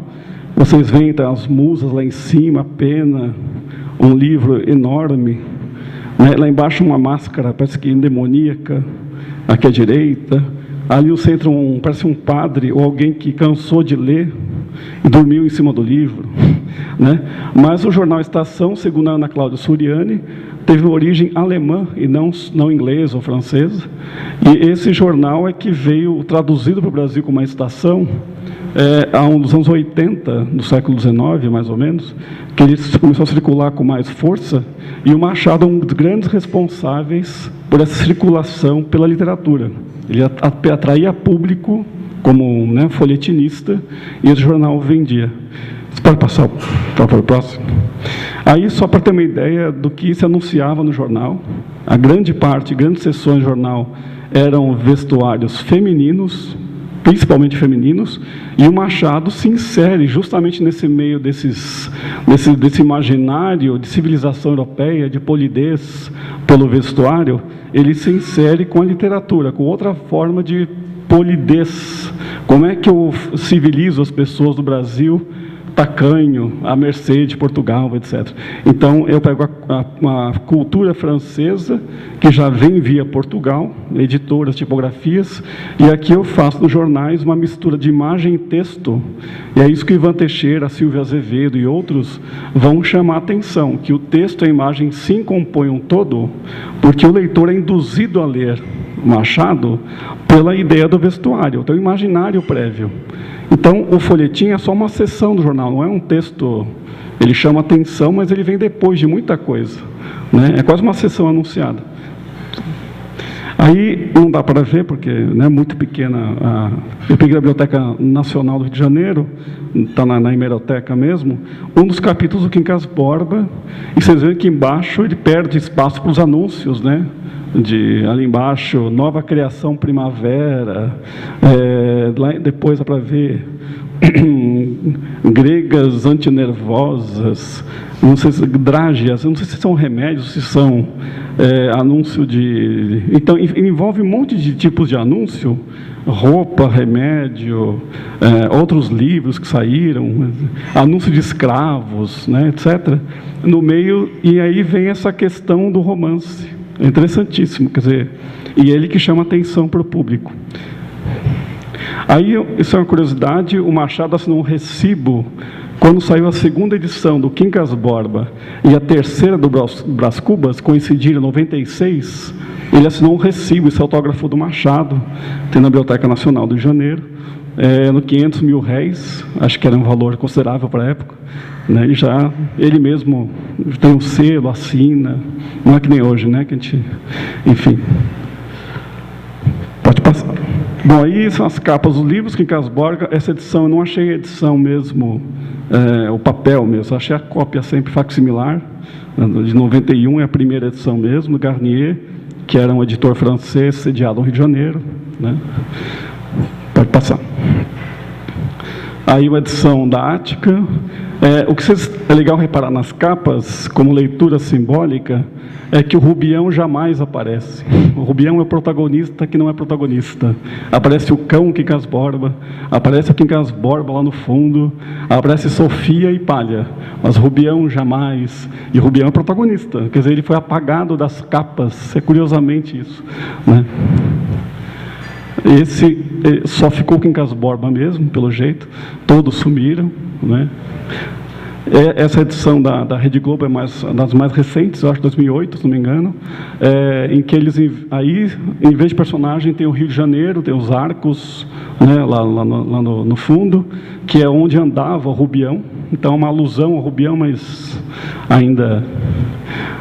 vocês veem tá, as musas lá em cima, a pena, um livro enorme, né, lá embaixo uma máscara, parece que demoníaca, aqui à direita, ali no centro parece um padre ou alguém que cansou de ler e dormiu em cima do livro, né? Mas o jornal Estação, segundo a Ana Cláudia Suriani, teve origem alemã e não inglesa ou francesa, e esse jornal é que veio traduzido para o Brasil como uma estação nos anos 80 do século XIX, mais ou menos, que ele começou a circular com mais força, e o Machado é um dos grandes responsáveis por essa circulação pela literatura. Ele atraía público como, né, folhetinista, e esse jornal vendia. Você pode passar para o próximo? Aí, só para ter uma ideia do que se anunciava no jornal, a grande parte, grandes sessões do jornal, eram vestuários femininos, principalmente femininos, e o Machado se insere justamente nesse meio desse imaginário de civilização europeia, de polidez pelo vestuário. Ele se insere com a literatura, com outra forma de polidez. Como é que eu civilizo as pessoas do Brasil tacanho, à mercê de Portugal, etc. Então, eu pego a cultura francesa, que já vem via Portugal, editoras, tipografias, e aqui eu faço nos jornais uma mistura de imagem e texto, e é isso que Ivan Teixeira, Silvia Azevedo e outros vão chamar a atenção, que o texto e a imagem sim compõem um todo, porque o leitor é induzido a ler Machado pela ideia do vestuário, tem um imaginário prévio. Então, o folhetim é só uma seção do jornal, não é um texto, ele chama atenção, mas ele vem depois de muita coisa, né? É quase uma seção anunciada. Aí, não dá para ver, porque é, né, muito pequena. Eu peguei a Biblioteca Nacional do Rio de Janeiro, está na hemeroteca mesmo, um dos capítulos do Quincas Borba, e vocês veem que embaixo ele perde espaço para os anúncios, né? Ali embaixo, nova criação primavera, lá depois dá para ver gregas antinervosas, não sei se drágeas, não sei se são remédios, se são anúncio de... Então, envolve um monte de tipos de anúncio, roupa, remédio, outros livros que saíram, anúncio de escravos, né, etc. No meio, e aí vem essa questão do romance. É interessantíssimo, quer dizer, e ele que chama atenção para o público. Aí, isso é uma curiosidade, o Machado assinou um recibo, quando saiu a segunda edição do Quincas Borba e a terceira do Brás Cubas, coincidiram em 96, ele assinou um recibo, esse autógrafo do Machado, tem na Biblioteca Nacional do Rio de Janeiro, no 500 mil réis, acho que era um valor considerável para a época, né? Ele mesmo tem um selo, assina, não é que nem hoje, né? Que a gente, enfim, pode passar. Bom, aí são as capas dos livros, Quincas Borba. Essa edição, eu não achei a edição mesmo, o papel mesmo, achei a cópia sempre facsimilar, de 91, é a primeira edição mesmo, Garnier, que era um editor francês sediado no Rio de Janeiro, né? Pode passar. Aí uma edição da Ática. O que é legal reparar nas capas, como leitura simbólica, é que o Rubião jamais aparece. O Rubião é o protagonista que não é protagonista. Aparece o cão Quincas Borba, aparece o Quincas Borba lá no fundo, aparece Sofia e Palha, mas Rubião jamais. E o Rubião é protagonista, quer dizer, ele foi apagado das capas, é curiosamente isso, né? Esse só ficou Quincas Borba mesmo, pelo jeito, todos sumiram, né? Essa edição da Rede Globo é das mais recentes, eu acho 2008, se não me engano, em que eles, aí, em vez de personagem, tem o Rio de Janeiro, tem os arcos, né, lá no fundo, que é onde andava o Rubião, então uma alusão ao Rubião, mas ainda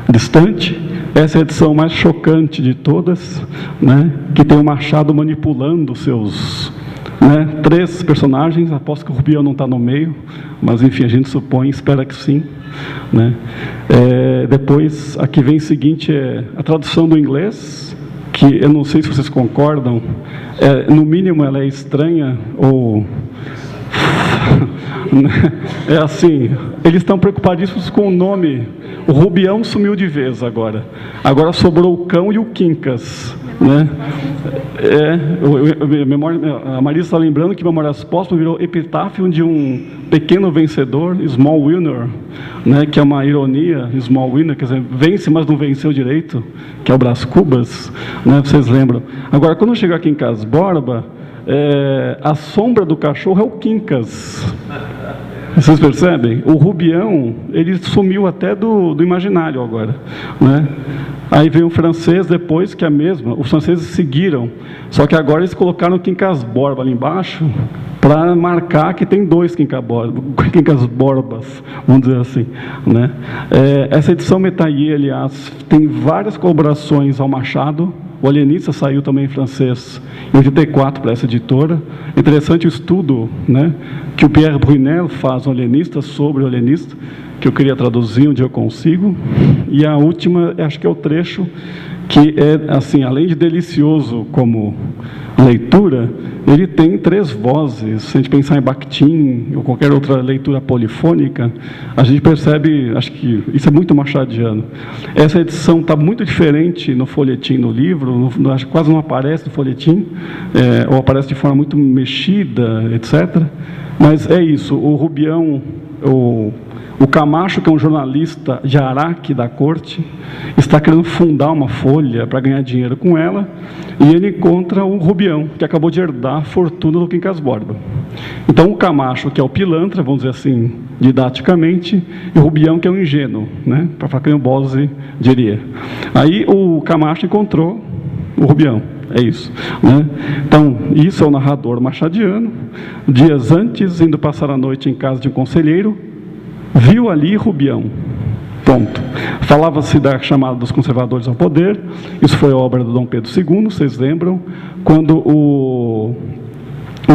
distante. Essa é a edição mais chocante de todas, né, que tem o Machado manipulando seus... Né, 3 personagens, aposto que o Rubião não está no meio, mas enfim, a gente supõe, espera que sim, né? Depois, aqui vem o seguinte, a tradução do inglês, que eu não sei se vocês concordam, no mínimo ela é estranha, ou... é assim, eles estão preocupadíssimos com o nome. O Rubião sumiu de vez agora sobrou o cão e o Quincas, né? A Marisa está lembrando que Memórias Póstumas virou epitáfio de um pequeno vencedor, Small Winner, né? Que é uma ironia, Small Winner, quer dizer, vence, mas não venceu direito, que é o Brás Cubas, né? Vocês lembram? Agora, quando chegar aqui em Quincas Borba, a sombra do cachorro é o Quincas. Vocês percebem? O Rubião, ele sumiu até do imaginário agora, né? Aí veio um francês depois, que é a mesma. Os franceses seguiram, só que agora eles colocaram o Quincas Borba ali embaixo, para marcar que tem dois Quincas Borbas, vamos dizer assim, né? Essa edição Métayer, aliás, tem várias colaborações ao Machado. O Alienista saiu também em francês em 84 para essa editora. Interessante o estudo, né, que o Pierre Brunel faz no Alienista sobre o Alienista, que eu queria traduzir onde eu consigo. E a última, acho que é o trecho que é, assim, além de delicioso como leitura, ele tem 3 vozes. Se a gente pensar em Bakhtin ou qualquer outra leitura polifônica, a gente percebe, acho que isso é muito machadiano. Essa edição está muito diferente no folhetim, no livro, acho que quase não aparece no folhetim, ou aparece de forma muito mexida, etc. Mas é isso, o Rubião, o Camacho, que é um jornalista de Araque da corte, está querendo fundar uma folha para ganhar dinheiro com ela, e ele encontra o Rubião, que acabou de herdar a fortuna do Quincas Borba. Então, o Camacho, que é o pilantra, vamos dizer assim, didaticamente, e o Rubião, que é o ingênuo, né? Para falar que o Bose diria. Aí, o Camacho encontrou o Rubião. É isso, né? Então, isso é o narrador machadiano. Dias antes, indo passar a noite em casa de um conselheiro, viu ali Rubião. Ponto. Falava-se da chamada dos conservadores ao poder. Isso foi obra do Dom Pedro II, vocês lembram? Quando o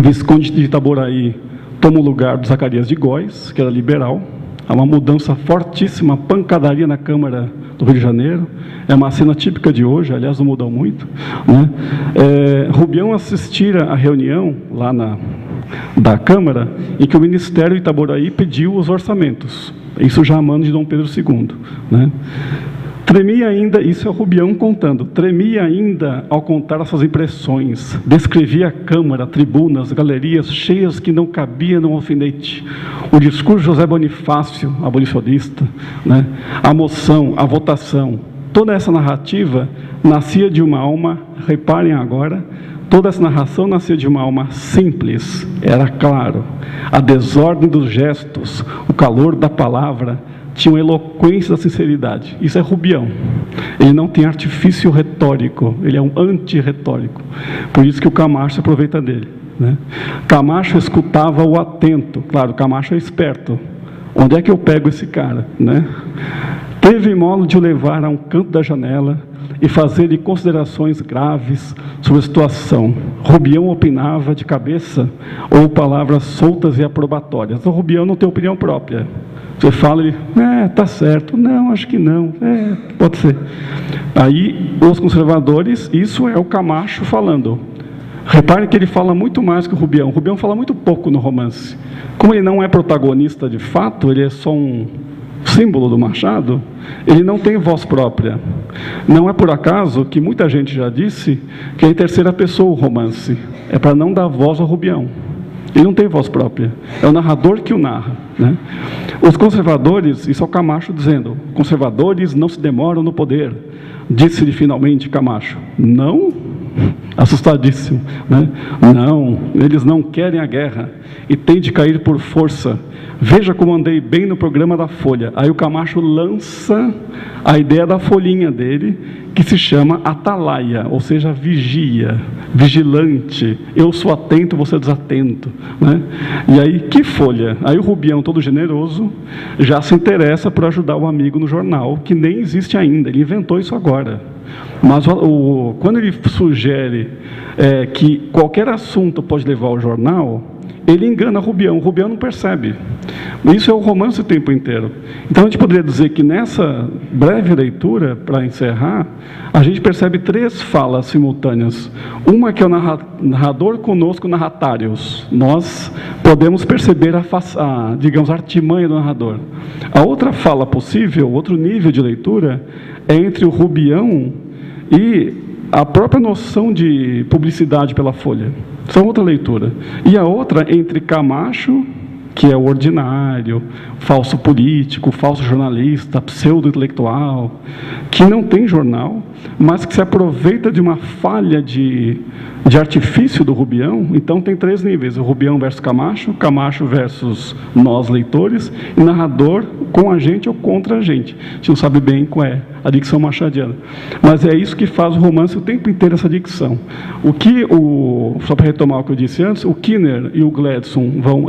Visconde de Itaboraí toma o lugar do Zacarias de Góes, que era liberal. Há uma mudança fortíssima, pancadaria na Câmara do Rio de Janeiro. É uma cena típica de hoje, aliás, não mudou muito, né? Rubião assistira à reunião lá da Câmara, em que o Ministério de Itaboraí pediu os orçamentos. Isso já a mando de Dom Pedro II, né? Tremia ainda, isso é o Rubião contando, tremia ainda ao contar essas impressões, descrevia a Câmara, tribunas, galerias cheias que não cabia num alfinete, o discurso de José Bonifácio, abolicionista, né? A moção, a votação, toda essa narrativa nascia de uma alma, reparem agora, toda essa narração nascia de uma alma simples, era claro, a desordem dos gestos, o calor da palavra, tinha uma eloquência da sinceridade. Isso é Rubião. Ele não tem artifício retórico, ele é um anti-retórico. Por isso que o Camacho se aproveita dele, né? Camacho escutava o atento. Claro, Camacho é esperto. Onde é que eu pego esse cara, né? Teve modo de o levar a um canto da janela e fazer-lhe considerações graves sobre a situação. Rubião opinava de cabeça ou palavras soltas e aprobatórias. O Rubião não tem opinião própria. Você fala, ele, tá certo, não, acho que não, pode ser. Aí, os conservadores, isso é o Camacho falando. Reparem que ele fala muito mais que o Rubião. O Rubião fala muito pouco no romance. Como ele não é protagonista de fato, ele é só um símbolo do Machado, ele não tem voz própria. Não é por acaso que muita gente já disse que é em terceira pessoa o romance. É para não dar voz ao Rubião. Ele não tem voz própria, é o narrador que o narra, né? Os conservadores, isso é o Camacho dizendo, conservadores não se demoram no poder, disse-lhe finalmente Camacho. Não? Assustadíssimo, né? Não, eles não querem a guerra e têm de cair por força. Veja como andei bem no programa da Folha. Aí o Camacho lança a ideia da folhinha dele, que se chama atalaia, ou seja, vigia, vigilante. Eu sou atento, você é desatento, né? E aí, que folha? Aí o Rubião, todo generoso, já se interessa por ajudar o amigo no jornal, que nem existe ainda, ele inventou isso agora. Mas quando ele sugere que qualquer assunto pode levar ao jornal, ele engana o Rubião não percebe. Isso é o romance o tempo inteiro. Então a gente poderia dizer que nessa breve leitura, para encerrar, a gente percebe 3 falas simultâneas. Uma que é o narrador conosco, narratários. Nós podemos perceber digamos, a artimanha do narrador. A outra fala possível, outro nível de leitura, é entre o Rubião e a própria noção de publicidade pela Folha. São outra leitura. E a outra entre Camacho, que é o ordinário, falso político, falso jornalista, pseudo-intelectual, que não tem jornal, mas que se aproveita de uma falha de artifício do Rubião. Então tem 3 níveis, o Rubião versus Camacho, Camacho versus nós leitores, e narrador com a gente ou contra a gente. A gente não sabe bem qual é a dicção machadiana. Mas é isso que faz o romance o tempo inteiro, essa dicção. Só para retomar o que eu disse antes, o Kinner e o Gladson vão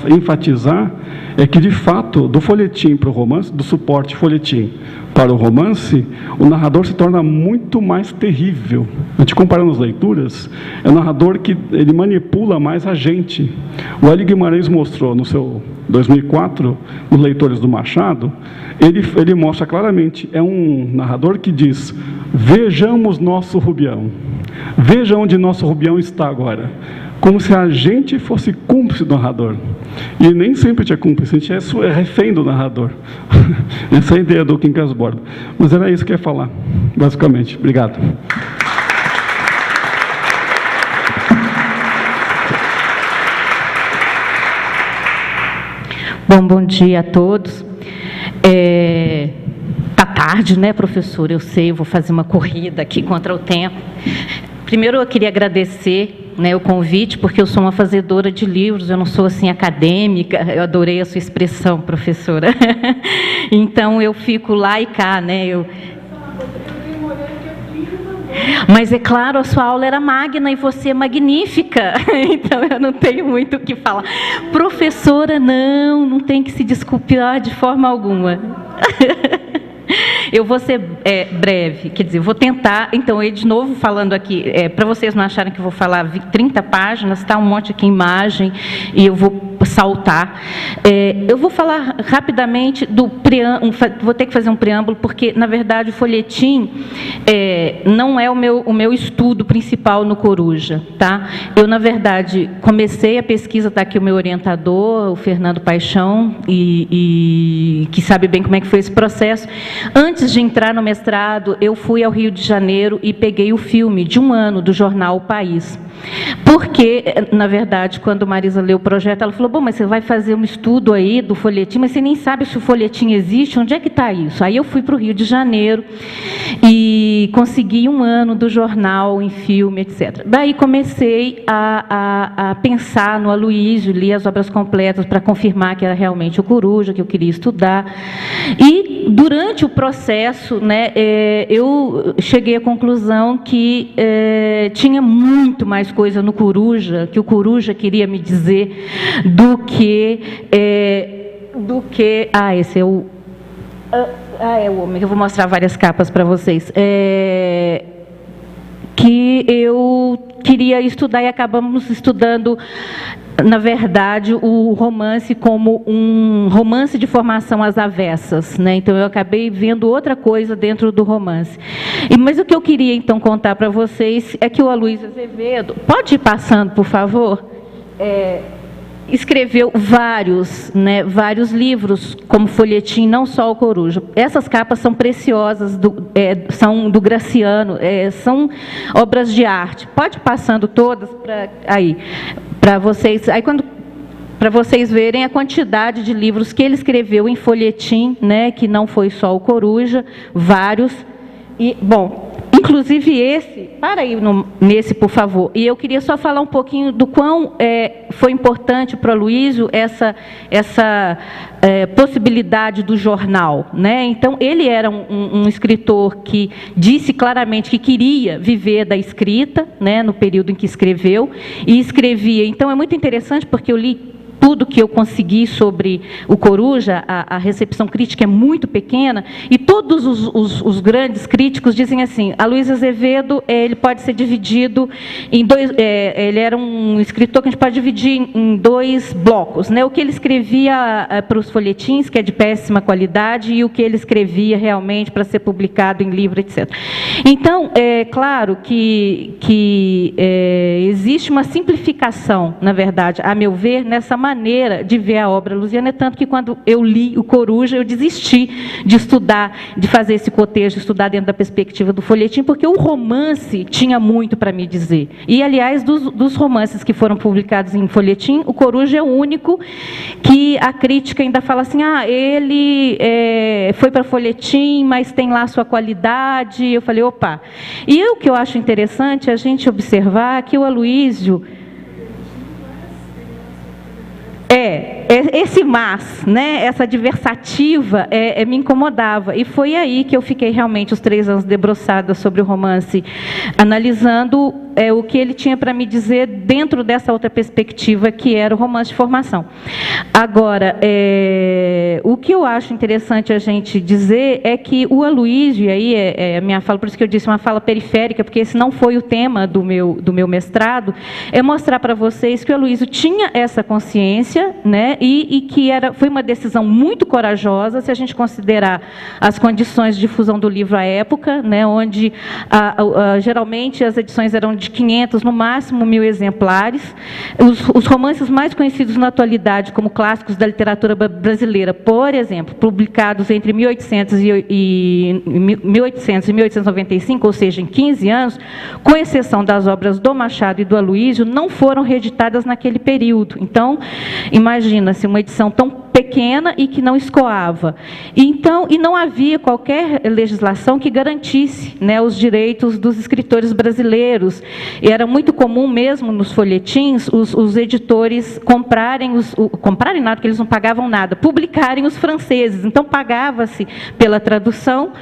enfatizar é que, de fato, do folhetim para o romance, do suporte folhetim para o romance, o narrador se torna muito mais terrível. A gente comparando as leituras, é um narrador que ele manipula mais a gente. O Hélio Guimarães mostrou no seu 2004, os Leitores do Machado, ele mostra claramente, é um narrador que diz: vejamos nosso Rubião, veja onde nosso Rubião está agora, como se a gente fosse cúmplice do narrador. E nem sempre a gente é cúmplice, a gente é refém do narrador. Essa é a ideia do Quincas Borba. Mas era isso que eu ia falar, basicamente. Obrigado. Bom dia a todos. Tá tarde, né, professor? Eu sei, eu vou fazer uma corrida aqui contra o tempo. Primeiro, eu queria agradecer, né, o convite, porque eu sou uma fazedora de livros, eu não sou assim acadêmica. Eu adorei a sua expressão, professora. Então, eu fico lá e cá, né? Mas, é claro, a sua aula era magna e você é magnífica. Então, eu não tenho muito o que falar. Professora, não tem que se desculpar de forma alguma. Eu vou ser breve, quer dizer, vou tentar. Então, eu de novo falando aqui, para vocês não acharem que eu vou falar 30 páginas, está um monte aqui imagem, e eu vou saltar. Eu vou falar rapidamente do preâmbulo, vou ter que fazer um preâmbulo, porque, na verdade, o folhetim não é o meu estudo principal no Coruja, tá? Eu, na verdade, comecei a pesquisa, está aqui o meu orientador, o Fernando Paixão, e que sabe bem como é que foi esse processo. Antes de entrar no mestrado, eu fui ao Rio de Janeiro e peguei o filme de 1 ano do jornal O País. Porque, na verdade, quando Marisa leu o projeto, ela falou: bom, mas você vai fazer um estudo aí do folhetim, mas você nem sabe se o folhetim existe, onde é que está isso? Aí eu fui para o Rio de Janeiro e consegui 1 ano do jornal em filme, etc. Daí comecei a pensar no Aloísio, li as obras completas para confirmar que era realmente o Coruja, que eu queria estudar. E, durante o processo, né, eu cheguei à conclusão que tinha muito mais coisa no Coruja, que o Coruja queria me dizer, do que esse é o é o homem. Eu vou mostrar várias capas para vocês. Que eu queria estudar, e acabamos estudando, na verdade, o romance como um romance de formação às avessas, né? Então, eu acabei vendo outra coisa dentro do romance. Mas o que eu queria, então, contar para vocês é que o Aloísio Azevedo, pode ir passando, por favor? Escreveu vários livros como folhetim, não só o Coruja. Essas capas são preciosas, são do Graciano, são obras de arte. Pode ir passando todas para vocês. Para vocês verem a quantidade de livros que ele escreveu em folhetim, né, que não foi só o Coruja, vários. E, bom, inclusive esse, para aí nesse, por favor. E eu queria só falar um pouquinho do quão foi importante para o Aloísio essa possibilidade do jornal, né? Então, ele era um escritor que disse claramente que queria viver da escrita, né, no período em que escreveu, e escrevia. Então, é muito interessante, porque eu li tudo que eu consegui sobre o Coruja, a recepção crítica é muito pequena, e todos os grandes críticos dizem assim: Aloísio Azevedo, ele pode ser dividido em dois, ele era um escritor que a gente pode dividir em 2 blocos, né? O que ele escrevia para os folhetins, que é de péssima qualidade, e o que ele escrevia realmente para ser publicado em livro, etc. Então, é claro que existe uma simplificação, na verdade, a meu ver, nessa maneira de ver a obra lusiana. É tanto que, quando eu li o Coruja, eu desisti de estudar, de fazer esse cotejo, estudar dentro da perspectiva do folhetim, porque o romance tinha muito para me dizer. E, aliás, dos romances que foram publicados em folhetim, o Coruja é o único que a crítica ainda fala assim: ele foi para folhetim, mas tem lá a sua qualidade. Eu falei: opa. E o que eu acho interessante é a gente observar que o Aloísio esse mas, né, essa adversativa me incomodava. E foi aí que eu fiquei realmente os 3 anos debruçada sobre o romance, analisando o que ele tinha para me dizer dentro dessa outra perspectiva, que era o romance de formação. Agora, o que eu acho interessante a gente dizer é que o Aloysio, e aí a minha fala, por isso que eu disse uma fala periférica, porque esse não foi o tema do meu mestrado, é mostrar para vocês que o Aloysio tinha essa consciência, né, e que foi uma decisão muito corajosa, se a gente considerar as condições de difusão do livro à época, né, onde geralmente as edições eram de 500, no máximo 1000 exemplares. Os romances mais conhecidos na atualidade como clássicos da literatura brasileira, por exemplo, publicados entre 1800 e 1895, ou seja, em 15 anos, com exceção das obras do Machado e do Aloysio, não foram reeditadas naquele período. Então, imagina-se uma edição tão pequena e que não escoava. Então, e não havia qualquer legislação que garantisse, né, os direitos dos escritores brasileiros. E era muito comum mesmo nos folhetins os editores comprarem nada, porque eles não pagavam nada, publicarem os franceses. Então, pagava-se pela tradução,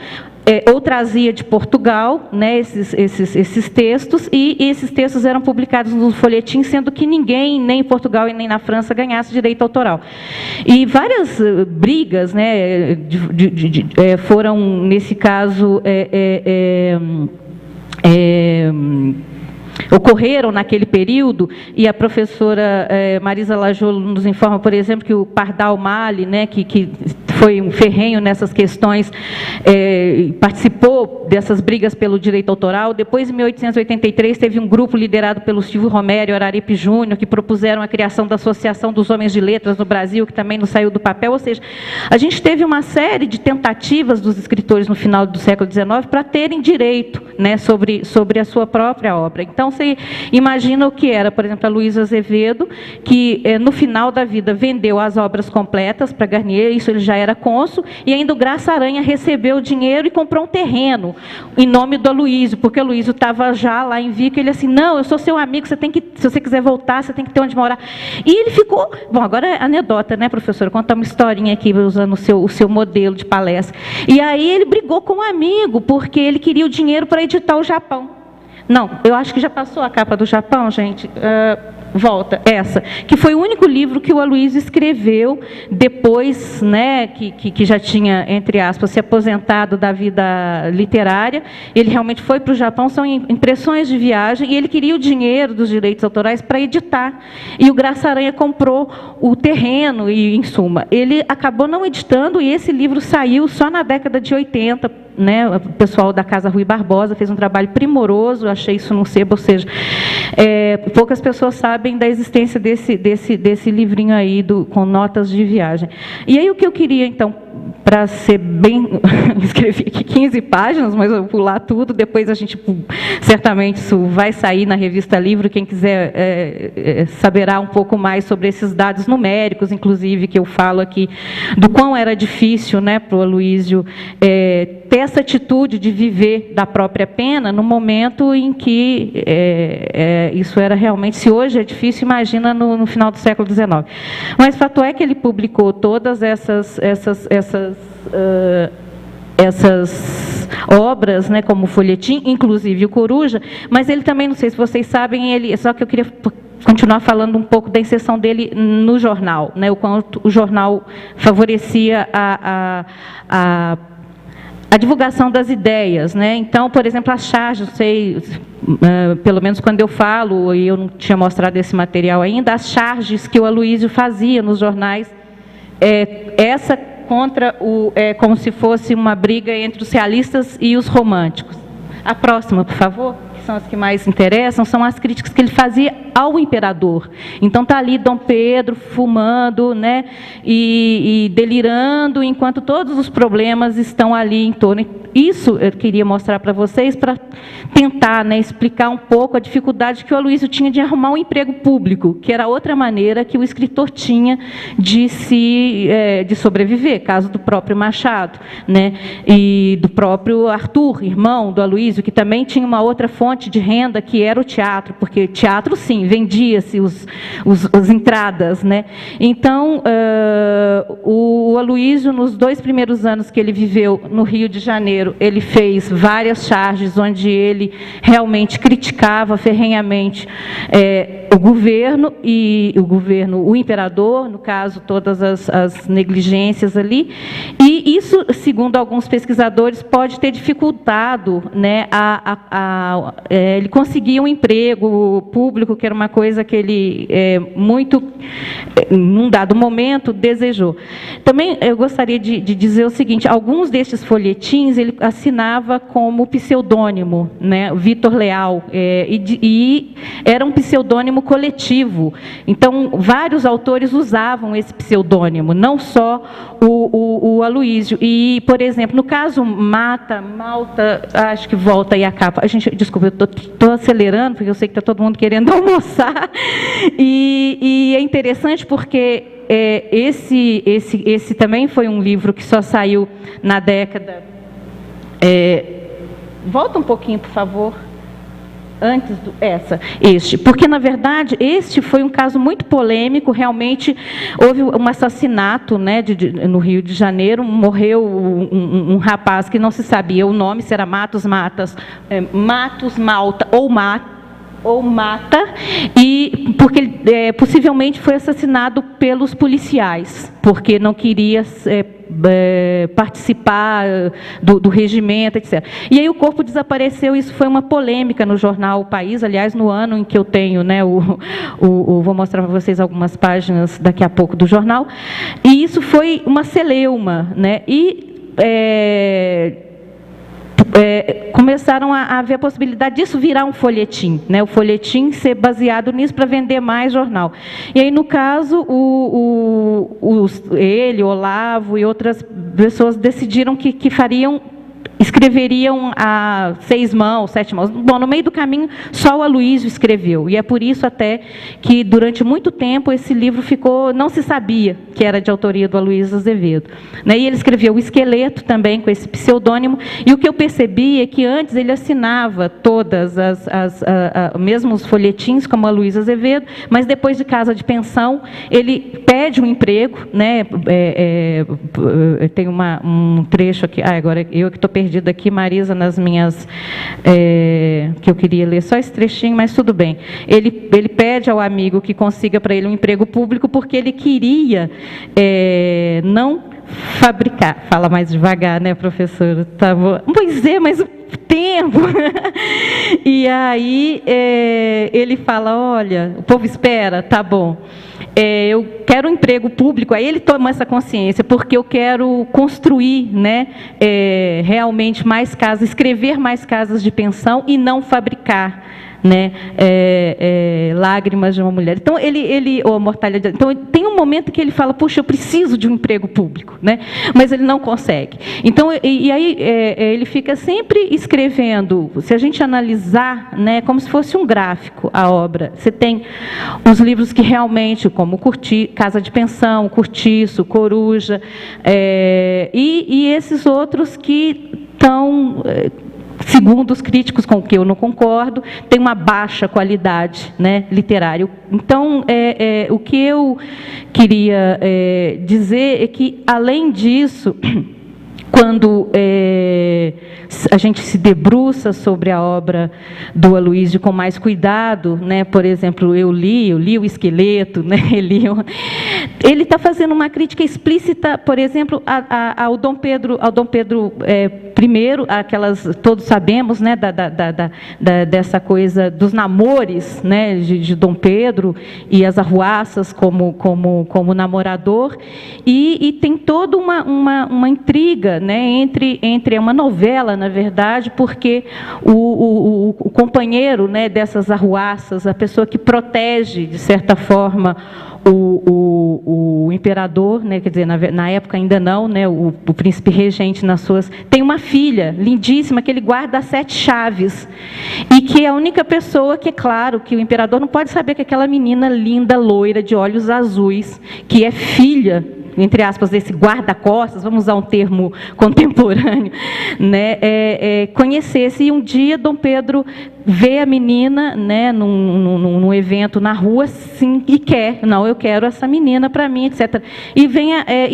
ou trazia de Portugal, né, esses textos, e esses textos eram publicados no folhetim, sendo que ninguém, nem em Portugal e nem na França, ganhasse direito autoral. E várias brigas, né, foram, nesse caso, ocorreram naquele período, e a professora Marisa Lajolo nos informa, por exemplo, que o Pardal Mali, né, que foi um ferrenho nessas questões, participou dessas brigas pelo direito autoral. Depois, em 1883, teve um grupo liderado pelo Silvio Romero e Araripe Júnior, que propuseram a criação da Associação dos Homens de Letras no Brasil, que também não saiu do papel. Ou seja, a gente teve uma série de tentativas dos escritores no final do século XIX para terem direito, né, sobre a sua própria obra. Então, você imagina o que era, por exemplo, a Luísa Azevedo, que no final da vida vendeu as obras completas para Garnier, isso ele já era cônsul, e ainda o Graça Aranha recebeu o dinheiro e comprou um terreno em nome do Aloysio, porque o Aloysio estava já lá em Vico, e ele assim, não, eu sou seu amigo, você tem que, se você quiser voltar, você tem que ter onde morar. E ele ficou, bom, agora é anedota, né, professora? Contar uma historinha aqui, usando o seu modelo de palestra. E aí ele brigou com um amigo, porque ele queria o dinheiro para editar o Japão. Não, eu acho que já passou a capa do Japão, gente. Volta, essa, que foi o único livro que o Aloysio escreveu depois, né, que já tinha, entre aspas, se aposentado da vida literária. Ele realmente foi para o Japão, são impressões de viagem, e ele queria o dinheiro dos direitos autorais para editar. E o Graça Aranha comprou o terreno, e, em suma, ele acabou não editando, e esse livro saiu só na década de 80, né, o pessoal da Casa Rui Barbosa fez um trabalho primoroso, eu achei isso num sebo, ou seja, poucas pessoas sabem da existência desse livrinho aí, com notas de viagem. E aí o que eu queria, então, para ser bem, escrevi aqui 15 páginas, mas eu vou pular tudo, depois a gente, certamente, isso vai sair na revista Livro, quem quiser saberá um pouco mais sobre esses dados numéricos, inclusive, que eu falo aqui, do quão era difícil, né, para o Aloysio ter essa atitude de viver da própria pena, no momento em que isso era realmente, se hoje é difícil, imagina no final do século XIX. Mas fato é que ele publicou todas essas obras, né, como folhetim, inclusive o Coruja, mas ele também, não sei se vocês sabem, só que eu queria continuar falando um pouco da inserção dele no jornal, né, o quanto o jornal favorecia a divulgação das ideias, né? Então, por exemplo, as charges, não sei, pelo menos quando eu falo, e eu não tinha mostrado esse material ainda, as charges que o Aloysio fazia nos jornais, essa contra como se fosse uma briga entre os realistas e os românticos. A próxima, por favor, que são as que mais interessam, são as críticas que ele fazia ao imperador. Então está ali Dom Pedro fumando, né, e delirando, enquanto todos os problemas estão ali em torno. Isso eu queria mostrar para vocês, para tentar, né, explicar um pouco a dificuldade que o Aloysio tinha de arrumar um emprego público, que era outra maneira que o escritor tinha de sobreviver, caso do próprio Machado, né, e do próprio Arthur, irmão do Aloysio, que também tinha uma outra fonte de renda, que era o teatro, porque teatro, sim, vendia-se as entradas, né? Então, o Aloísio, nos 2 primeiros anos que ele viveu no Rio de Janeiro, ele fez várias charges onde ele realmente criticava ferrenhamente o governo, o imperador, no caso, todas as negligências ali, e isso, segundo alguns pesquisadores, pode ter dificultado, né, ele conseguir um emprego público, que era uma coisa que ele muito, num dado momento, desejou. Também eu gostaria de dizer o seguinte: alguns destes folhetins ele assinava como pseudônimo, né, Vitor Leal, e era um pseudônimo coletivo. Então, vários autores usavam esse pseudônimo, não só o Aloísio. E, por exemplo, no caso Malta, acho que volta aí a capa. Desculpa, eu estou acelerando, porque eu sei que está todo mundo querendo almoçar. E é interessante porque esse também foi um livro que só saiu na década... volta um pouquinho, por favor. Antes porque, na verdade, este foi um caso muito polêmico. Realmente houve um assassinato, né, no Rio de Janeiro. Morreu um rapaz que não se sabia o nome, se era Matos Malta ou Mata, e porque ele possivelmente foi assassinado pelos policiais, porque não queria participar do regimento, etc. E aí o corpo desapareceu. Isso foi uma polêmica no jornal O País, aliás, no ano em que eu tenho, né, vou mostrar para vocês algumas páginas daqui a pouco do jornal, e isso foi uma celeuma, né, começaram a haver a possibilidade disso virar um folhetim, né? O folhetim ser baseado nisso para vender mais jornal. E aí, no caso, ele, Olavo e outras pessoas decidiram que escreveriam a 6 mãos, 7 mãos. Bom, no meio do caminho, só o Aloísio escreveu. E é por isso até que, durante muito tempo, esse livro não se sabia que era de autoria do Aloísio Azevedo. Né? E ele escreveu o Esqueleto também, com esse pseudônimo. E o que eu percebi é que antes ele assinava todas mesmo os folhetins, como Aloísio Azevedo, mas depois de Casa de Pensão, ele pede um emprego, né? Tem um trecho aqui, agora eu que estou perdida aqui, Marisa, nas minhas... que eu queria ler só esse trechinho, mas tudo bem. Ele pede ao amigo que consiga para ele um emprego público, porque ele queria não fabricar... Fala mais devagar, né, professora? Tá bom. Pois é, mas o tempo... E aí ele fala, olha, o povo espera, tá bom. Eu quero um emprego público. Aí ele toma essa consciência, porque eu quero construir, né, realmente mais casas, escrever mais casas de pensão e não fabricar, né, Lágrimas de uma Mulher. Então, ou Mortalha. Então, tem um momento que ele fala, puxa, eu preciso de um emprego público, né, mas ele não consegue. Então, e aí ele fica sempre escrevendo. Se a gente analisar, né, como se fosse um gráfico a obra, você tem os livros que realmente, como Casa de Pensão, Cortiço, Coruja, e esses outros que estão... segundo os críticos, com que eu não concordo, tem uma baixa qualidade, né, literária. Então, o que eu queria dizer é que, além disso, quando a gente se debruça sobre a obra do Aloísio com mais cuidado, né? Por exemplo, eu li o Esqueleto, né? Ele está fazendo uma crítica explícita, por exemplo, ao Dom Pedro I, todos sabemos, né? Dessa coisa dos namores, né? De Dom Pedro e as arruaças como namorador, e tem toda uma intriga, né, entre uma novela, na verdade, porque o companheiro, né, dessas arruaças, a pessoa que protege, de certa forma, o imperador, né, quer dizer, na época ainda não, né, o príncipe regente tem uma filha lindíssima que ele guarda as 7 chaves, e que é a única pessoa que, é claro, que o imperador não pode saber que aquela menina linda, loira, de olhos azuis, que é filha entre aspas, esse guarda-costas, vamos usar um termo contemporâneo, né, conhecesse. E um dia Dom Pedro vê a menina, né, num evento na rua, sim, e quer, não, eu quero essa menina para mim, etc. E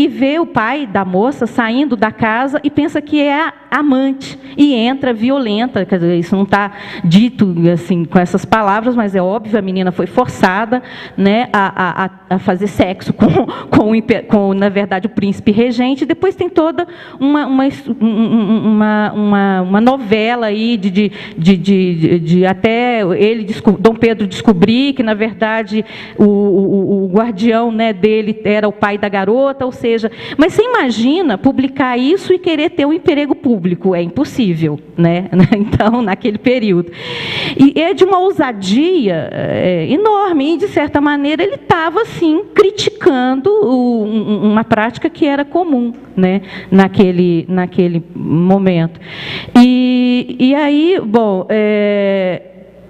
vê o pai da moça saindo da casa e pensa que é a amante, e entra violenta. Quer dizer, isso não está dito assim com essas palavras, mas é óbvio, a menina foi forçada, né, a fazer sexo com, na verdade, o príncipe regente. E depois tem toda uma novela aí de até ele, Dom Pedro, descobrir que, na verdade, o guardião, né, dele era o pai da garota, ou seja, mas você imagina publicar isso e querer ter um emprego público? É impossível, né? Então, naquele período. E é de uma ousadia enorme, e, de certa maneira, ele estava, assim, criticando uma prática que era comum, né, naquele momento. E aí, bom,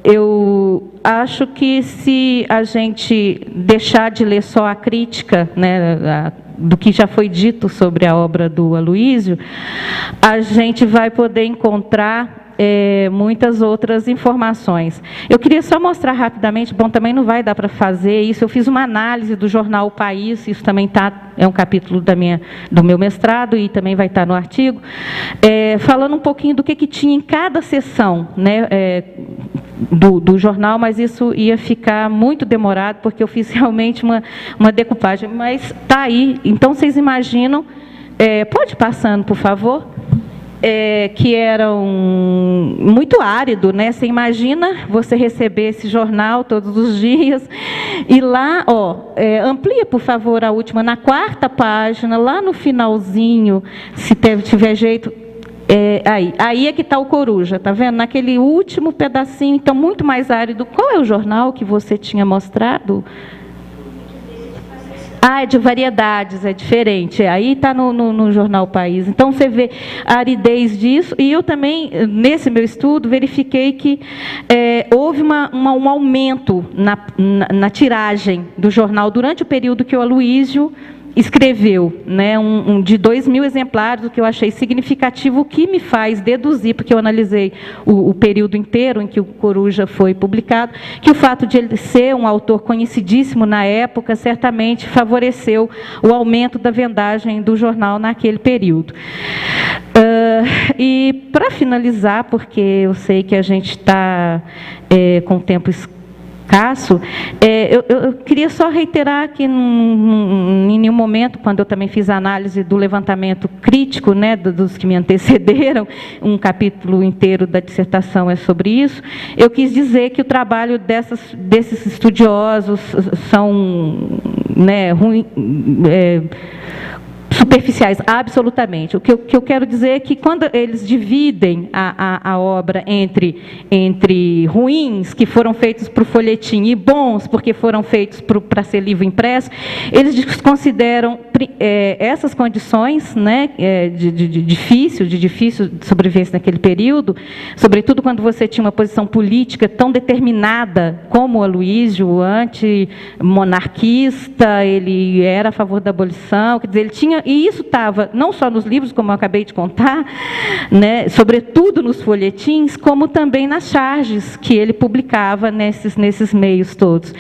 eu acho que se a gente deixar de ler só a crítica, né, do que já foi dito sobre a obra do Aloísio, a gente vai poder encontrar muitas outras informações. Eu queria só mostrar rapidamente, bom, também não vai dar para fazer isso, eu fiz uma análise do jornal O País, isso também é um capítulo do meu mestrado e também vai estar no artigo, falando um pouquinho do que tinha em cada seção, né, do jornal, mas isso ia ficar muito demorado, porque eu fiz realmente uma decupagem, mas está aí. Então, vocês imaginam, pode ir passando, por favor? Que era muito árido, né? Você imagina você receber esse jornal todos os dias, e lá, amplia, por favor, a última, na 4ª página, lá no finalzinho, se tiver jeito, aí é que está o Coruja, tá vendo? Naquele último pedacinho, então, muito mais árido. Qual é o jornal que você tinha mostrado? É de variedades, é diferente. Aí está no jornal País. Então, você vê a aridez disso. E eu também, nesse meu estudo, verifiquei que houve um aumento na tiragem do jornal durante o período que o Aloísio escreveu, né, de 2.000 exemplares, o que eu achei significativo, o que me faz deduzir, porque eu analisei o período inteiro em que o Coruja foi publicado, que o fato de ele ser um autor conhecidíssimo na época, certamente favoreceu o aumento da vendagem do jornal naquele período. E, para finalizar, porque eu sei que a gente está com o tempo escasso, eu queria só reiterar que, em nenhum momento, quando eu também fiz a análise do levantamento crítico, né, dos que me antecederam, um capítulo inteiro da dissertação é sobre isso, eu quis dizer que o trabalho desses estudiosos são, né, superficiais, absolutamente. O que eu quero dizer é que, quando eles dividem a obra entre ruins, que foram feitos para o folhetim, e bons, porque foram feitos para ser livro impresso, eles desconsideram essas condições, né, de difícil sobrevivência naquele período, sobretudo quando você tinha uma posição política tão determinada como o Aloísio, anti-monarquista, ele era a favor da abolição, quer dizer, ele tinha. E isso estava não só nos livros, como eu acabei de contar, né, sobretudo nos folhetins, como também nas charges que ele publicava nesses meios todos.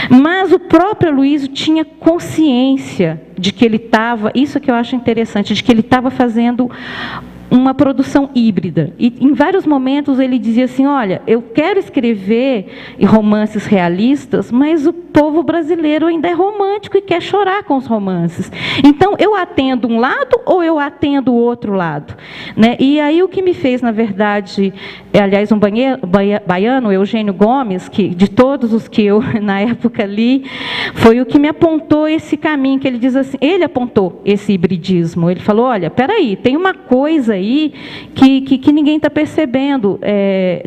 Mas o próprio Aloísio tinha consciência de que ele estava, isso que eu acho interessante, de que ele estava fazendo uma produção híbrida. E, em vários momentos, ele dizia assim, olha, eu quero escrever romances realistas, mas o povo brasileiro ainda é romântico e quer chorar com os romances. Então, eu atendo um lado ou eu atendo o outro lado? Né? E aí, o que me fez, na verdade, aliás, um baiano, Eugênio Gomes, que, de todos os que eu, na época, li, foi o que me apontou esse caminho, que ele diz assim, ele apontou esse hibridismo. Ele falou, olha, espera aí, tem uma coisa aí que ninguém está percebendo,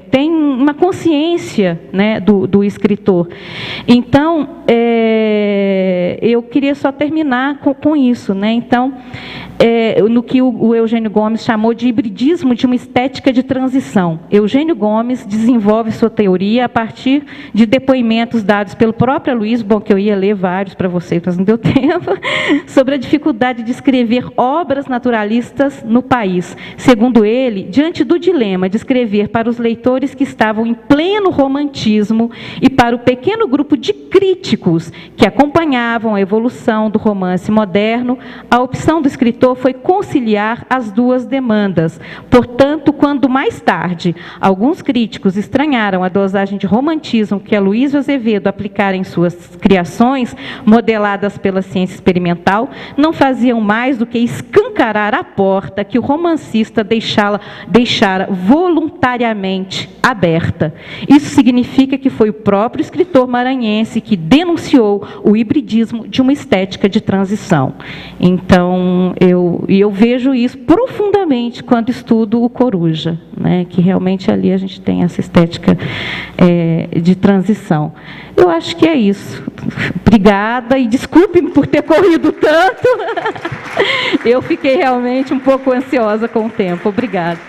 tem uma consciência, né, do escritor. Então, eu queria só terminar com isso, né? Então, no que o Eugênio Gomes chamou de hibridismo de uma estética de transição. Eugênio Gomes desenvolve sua teoria a partir de depoimentos dados pelo próprio Aloysio, bom, que eu ia ler vários para vocês, mas não deu tempo, sobre a dificuldade de escrever obras naturalistas no país. Segundo ele, diante do dilema de escrever para os leitores que estavam em pleno romantismo e para o pequeno grupo de críticos que acompanhavam a evolução do romance moderno, a opção do escritor foi conciliar as duas demandas. Portanto, quando mais tarde alguns críticos estranharam a dosagem de romantismo que Aloysio Azevedo aplicara em suas criações, modeladas pela ciência experimental, não faziam mais do que escancarar a porta que o romancista deixara voluntariamente aberta. Isso significa que foi o próprio escritor maranhense que denunciou o hibridismo de uma estética de transição. Então, eu vejo isso profundamente quando estudo o Coruja, né, que realmente ali a gente tem essa estética de transição. Eu acho que é isso. Obrigada e desculpe-me por ter corrido tanto. Eu fiquei realmente um pouco ansiosa com o tempo. Obrigada.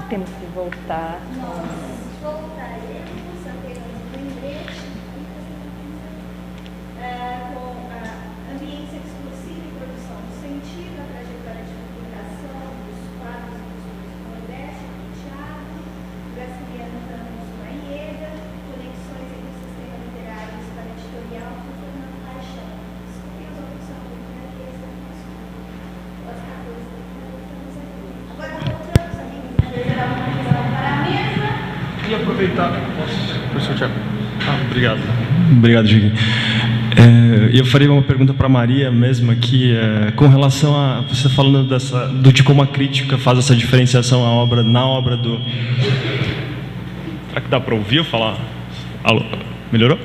Temos que voltar. Voltaremos apenas um lembrete com a ambiência exclusiva e produção do sentido, a trajetória de publicação dos quadros do Nordeste, do Thiago, Graciliano Ramos Maieda, conexões entre o sistema literário e o sistema editorial com Fernando Paixão. Desculpe as opções do jornalista, às 14 estamos aqui. Agora voltamos, amigos, para uma questão para a mesa. E aproveitar. Professor Thiago. Obrigado. Obrigado, Gigi. Eu faria uma pergunta para a Maria mesmo aqui, com relação a você falando de como a crítica faz essa diferenciação na obra do. Será que dá para ouvir eu falar? Alô? Melhorou?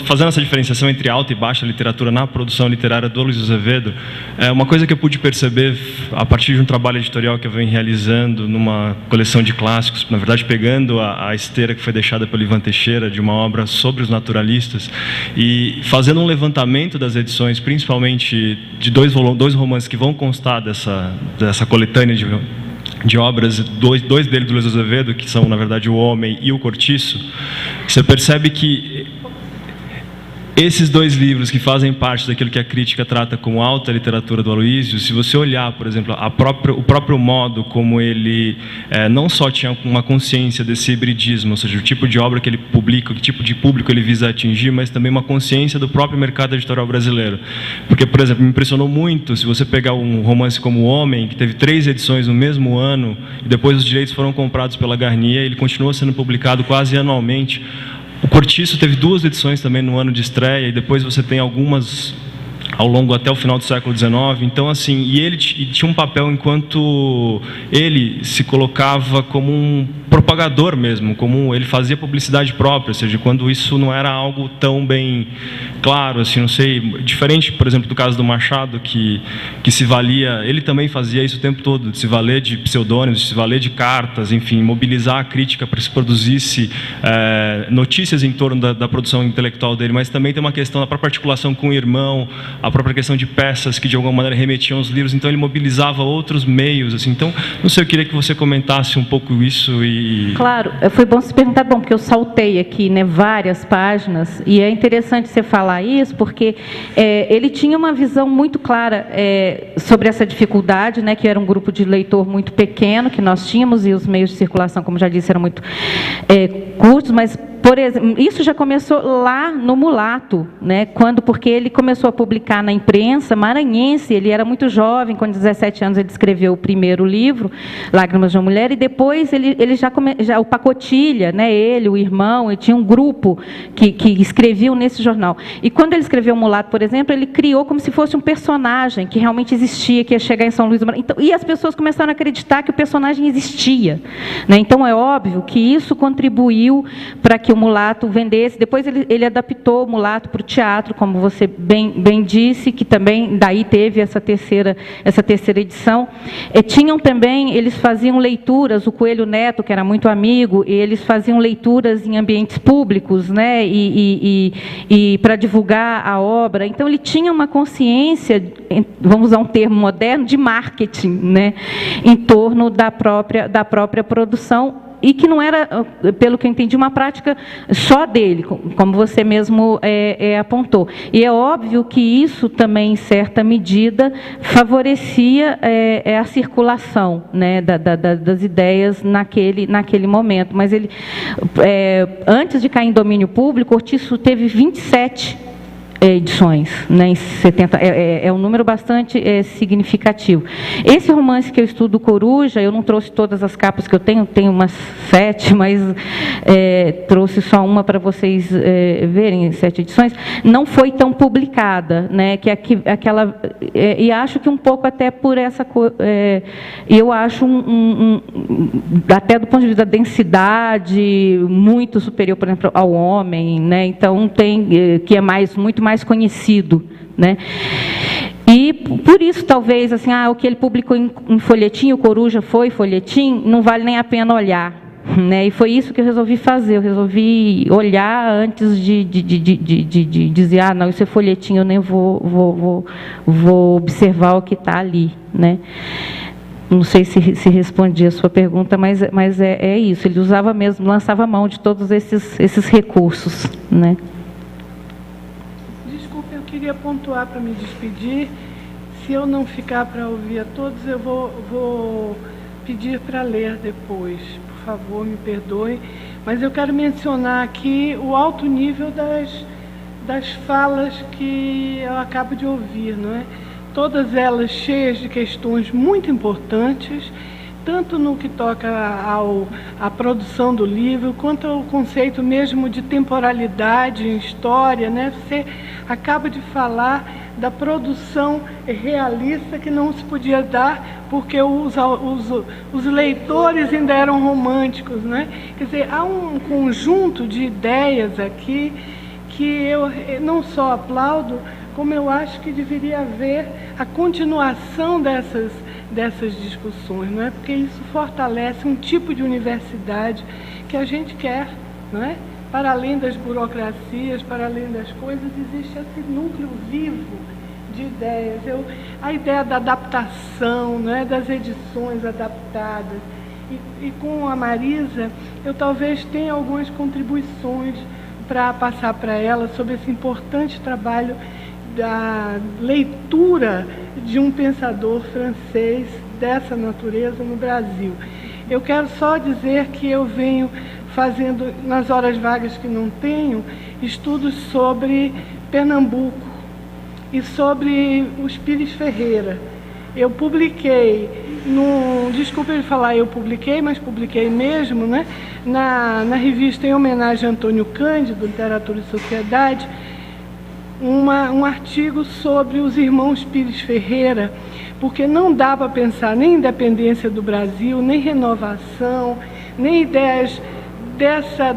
Fazendo essa diferenciação entre alta e baixa literatura na produção literária do Aloysio Azevedo, uma coisa que eu pude perceber a partir de um trabalho editorial que eu venho realizando numa coleção de clássicos, na verdade pegando a esteira que foi deixada pelo Ivan Teixeira, de uma obra sobre os naturalistas, e fazendo um levantamento das edições, principalmente de dois romances que vão constar dessa coletânea de obras, dois deles do Aloysio Azevedo, que são, na verdade, O Homem e O Cortiço. Você percebe que esses dois livros que fazem parte daquilo que a crítica trata como alta literatura do Aloysio, se você olhar, por exemplo, o próprio modo como ele não só tinha uma consciência desse hibridismo, ou seja, o tipo de obra que ele publica, o tipo de público ele visa atingir, mas também uma consciência do próprio mercado editorial brasileiro. Porque, por exemplo, me impressionou muito, se você pegar um romance como O Homem, que teve 3 edições no mesmo ano, e depois os direitos foram comprados pela Garnier, ele continua sendo publicado quase anualmente. O Cortiço teve 2 edições também no ano de estreia, e depois você tem algumas ao longo até o final do século XIX. Então, assim, e ele tinha um papel enquanto ele se colocava como um propagador mesmo, ele fazia publicidade própria, ou seja, quando isso não era algo tão bem claro, assim, não sei, diferente, por exemplo, do caso do Machado, que se valia, ele também fazia isso o tempo todo, de se valer de pseudônimos, de se valer de cartas, enfim, mobilizar a crítica para que se produzisse notícias em torno da produção intelectual dele, mas também tem uma questão da própria articulação com o irmão, a própria questão de peças que de alguma maneira remetiam aos livros, então ele mobilizava outros meios, assim. Então, não sei, eu queria que você comentasse um pouco isso e... Claro, foi bom se perguntar, bom, porque eu saltei aqui, né, várias páginas, e é interessante você falar isso, porque ele tinha uma visão muito clara sobre essa dificuldade, né, que era um grupo de leitor muito pequeno que nós tínhamos, e os meios de circulação, como já disse, eram muito curtos, mas, por exemplo, isso já começou lá no Mulato, né, porque ele começou a publicar na imprensa maranhense, ele era muito jovem, com 17 anos ele escreveu o primeiro livro, Lágrimas de uma Mulher, e depois ele já o Pacotilha, né, ele, o irmão, e tinha um grupo que escreviam nesse jornal. E quando ele escreveu o Mulato, por exemplo, ele criou como se fosse um personagem que realmente existia, que ia chegar em São Luís do Maranhão. Então, e as pessoas começaram a acreditar que o personagem existia, né? Então, é óbvio que isso contribuiu para que o Mulato vendesse. Depois ele adaptou o Mulato para o teatro, como você bem disse, que também daí teve essa terceira edição. Tinham também, eles faziam leituras, o Coelho Neto, que era muito amigo, eles faziam leituras em ambientes públicos, né, e para divulgar a obra. Então, ele tinha uma consciência, vamos usar um termo moderno, de marketing, né, em torno da própria produção, e que não era, pelo que eu entendi, uma prática só dele, como você mesmo apontou. E é óbvio que isso também, em certa medida, favorecia a circulação, né, das ideias naquele momento. Mas ele, antes de cair em domínio público, Ortiço teve 27 edições, né, em 70, é um número bastante significativo. Esse romance que eu estudo, Coruja, eu não trouxe todas as capas que eu tenho umas 7, mas trouxe só uma para vocês verem, 7 edições, não foi tão publicada, né, que aquela, e acho que um pouco até por essa, eu acho até do ponto de vista da densidade, muito superior, por exemplo, ao Homem, né, então tem, que é muito mais conhecido, né? E por isso, talvez, assim, o que ele publicou em folhetim, o Coruja foi folhetim, não vale nem a pena olhar, né? E foi isso que eu resolvi fazer, eu resolvi olhar antes de dizer, não, isso é folhetim, eu nem vou observar o que está ali, né? Não sei se respondi a sua pergunta, mas é isso, ele usava mesmo, lançava mão de todos esses recursos, né? Eu queria pontuar para me despedir. Se eu não ficar para ouvir a todos, eu vou pedir para ler depois. Por favor, me perdoem. Mas eu quero mencionar aqui o alto nível das falas que eu acabo de ouvir, não é? Todas elas cheias de questões muito importantes, tanto no que toca à produção do livro, quanto ao conceito mesmo de temporalidade em história, né? Você acaba de falar da produção realista que não se podia dar porque os leitores ainda eram românticos, né? Quer dizer, há um conjunto de ideias aqui que eu não só aplaudo, como eu acho que deveria haver a continuação dessas discussões, não é? Porque isso fortalece um tipo de universidade que a gente quer, não é? Para além das burocracias, para além das coisas, existe esse núcleo vivo de ideias. A ideia da adaptação, não é? Das edições adaptadas. E com a Marisa, eu talvez tenha algumas contribuições para passar para ela sobre esse importante trabalho da leitura de um pensador francês dessa natureza no Brasil. Eu quero só dizer que eu venho fazendo, nas horas vagas que não tenho, estudos sobre Pernambuco e sobre os Pires Ferreira. Eu publiquei, desculpa ele falar eu publiquei, mas publiquei mesmo, né? Na revista em homenagem a Antônio Cândido, Literatura e Sociedade, um artigo sobre os irmãos Pires Ferreira, porque não dá para pensar nem independência do Brasil, nem renovação, nem ideias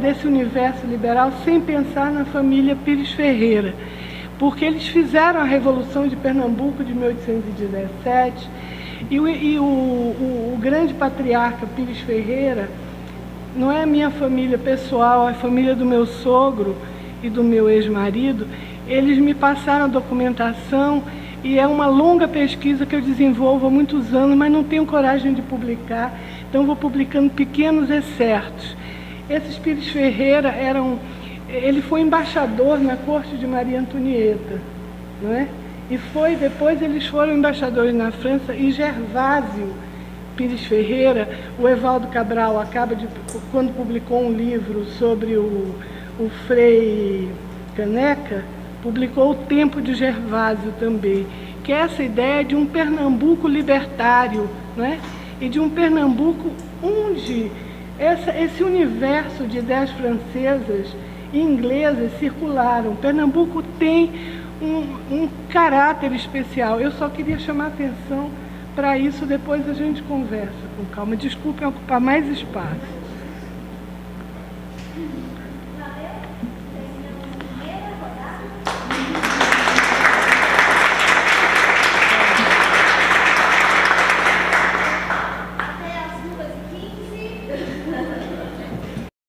desse universo liberal sem pensar na família Pires Ferreira, porque eles fizeram a Revolução de Pernambuco de 1817 e o grande patriarca Pires Ferreira não é a minha família pessoal, é a família do meu sogro e do meu ex-marido. Eles me passaram a documentação e é uma longa pesquisa que eu desenvolvo há muitos anos, mas não tenho coragem de publicar, então vou publicando pequenos excertos. Esses Pires Ferreira ele foi embaixador na corte de Maria Antonieta, não é? E depois eles foram embaixadores na França, e Gervásio Pires Ferreira, o Evaldo Cabral quando publicou um livro sobre o Frei Caneca, publicou O Tempo de Gervásio também, que é essa ideia de um Pernambuco libertário, né? E de um Pernambuco onde esse universo de ideias francesas e inglesas circularam. Pernambuco tem um caráter especial. Eu só queria chamar a atenção para isso, depois a gente conversa com calma. Desculpem ocupar mais espaço.